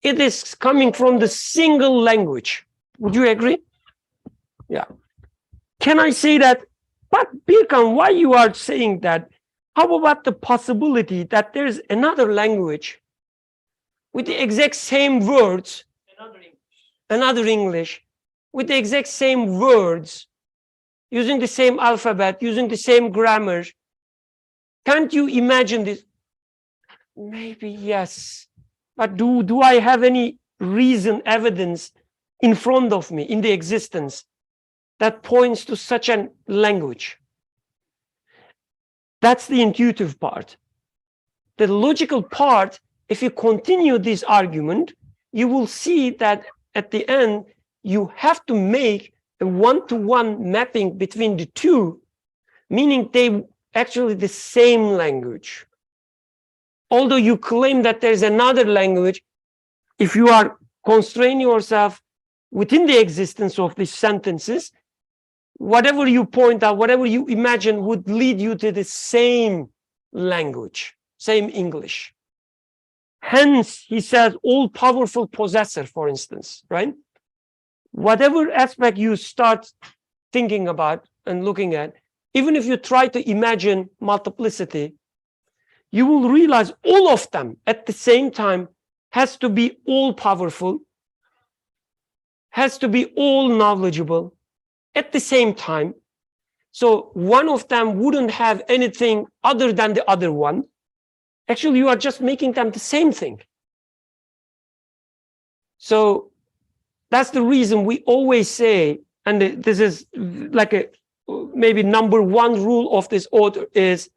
It is coming from the single language. Would you agree? Yeah. Can I say that? But Birkan, why you are saying that? How about the possibility that there's another language with the exact same words, another English, with the exact same words, using the same alphabet, using the same grammar? Can't you imagine this? Maybe yes, but do I have any reason, evidence in front of me in the existence that points to such a language? That's the intuitive part. The logical part, if you continue this argument, you will see that at the end, you have to make a one-to-one mapping between the two, meaning they actually the same language. Although you claim that there's another language, if you are constraining yourself within the existence of these sentences, whatever you point out, whatever you imagine would lead you to the same language, same English. Hence, he says, all-powerful possessor, for instance, right? Whatever aspect you start thinking about and looking at, even if you try to imagine multiplicity, you will realize all of them at the same time has to be all-powerful, has to be all-knowledgeable at the same time. So one of them wouldn't have anything other than the other one. Actually, you are just making them the same thing. So that's the reason we always say, and this is like a maybe number one rule of this order is,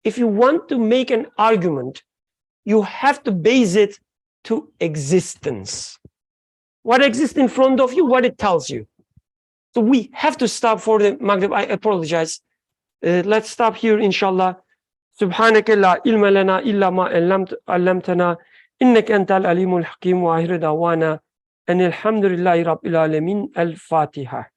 if you want to make an argument, you have to base it to existence. What exists in front of you, what it tells you. So we have to stop for the Maghrib. I apologize. Let's stop here, inshallah. سبحانك لا علم لنا إلا ما علمتنا إنك أنت العليم الحكيم وآخر دعوانا أن الحمد لله رب العالمين. الفاتحة.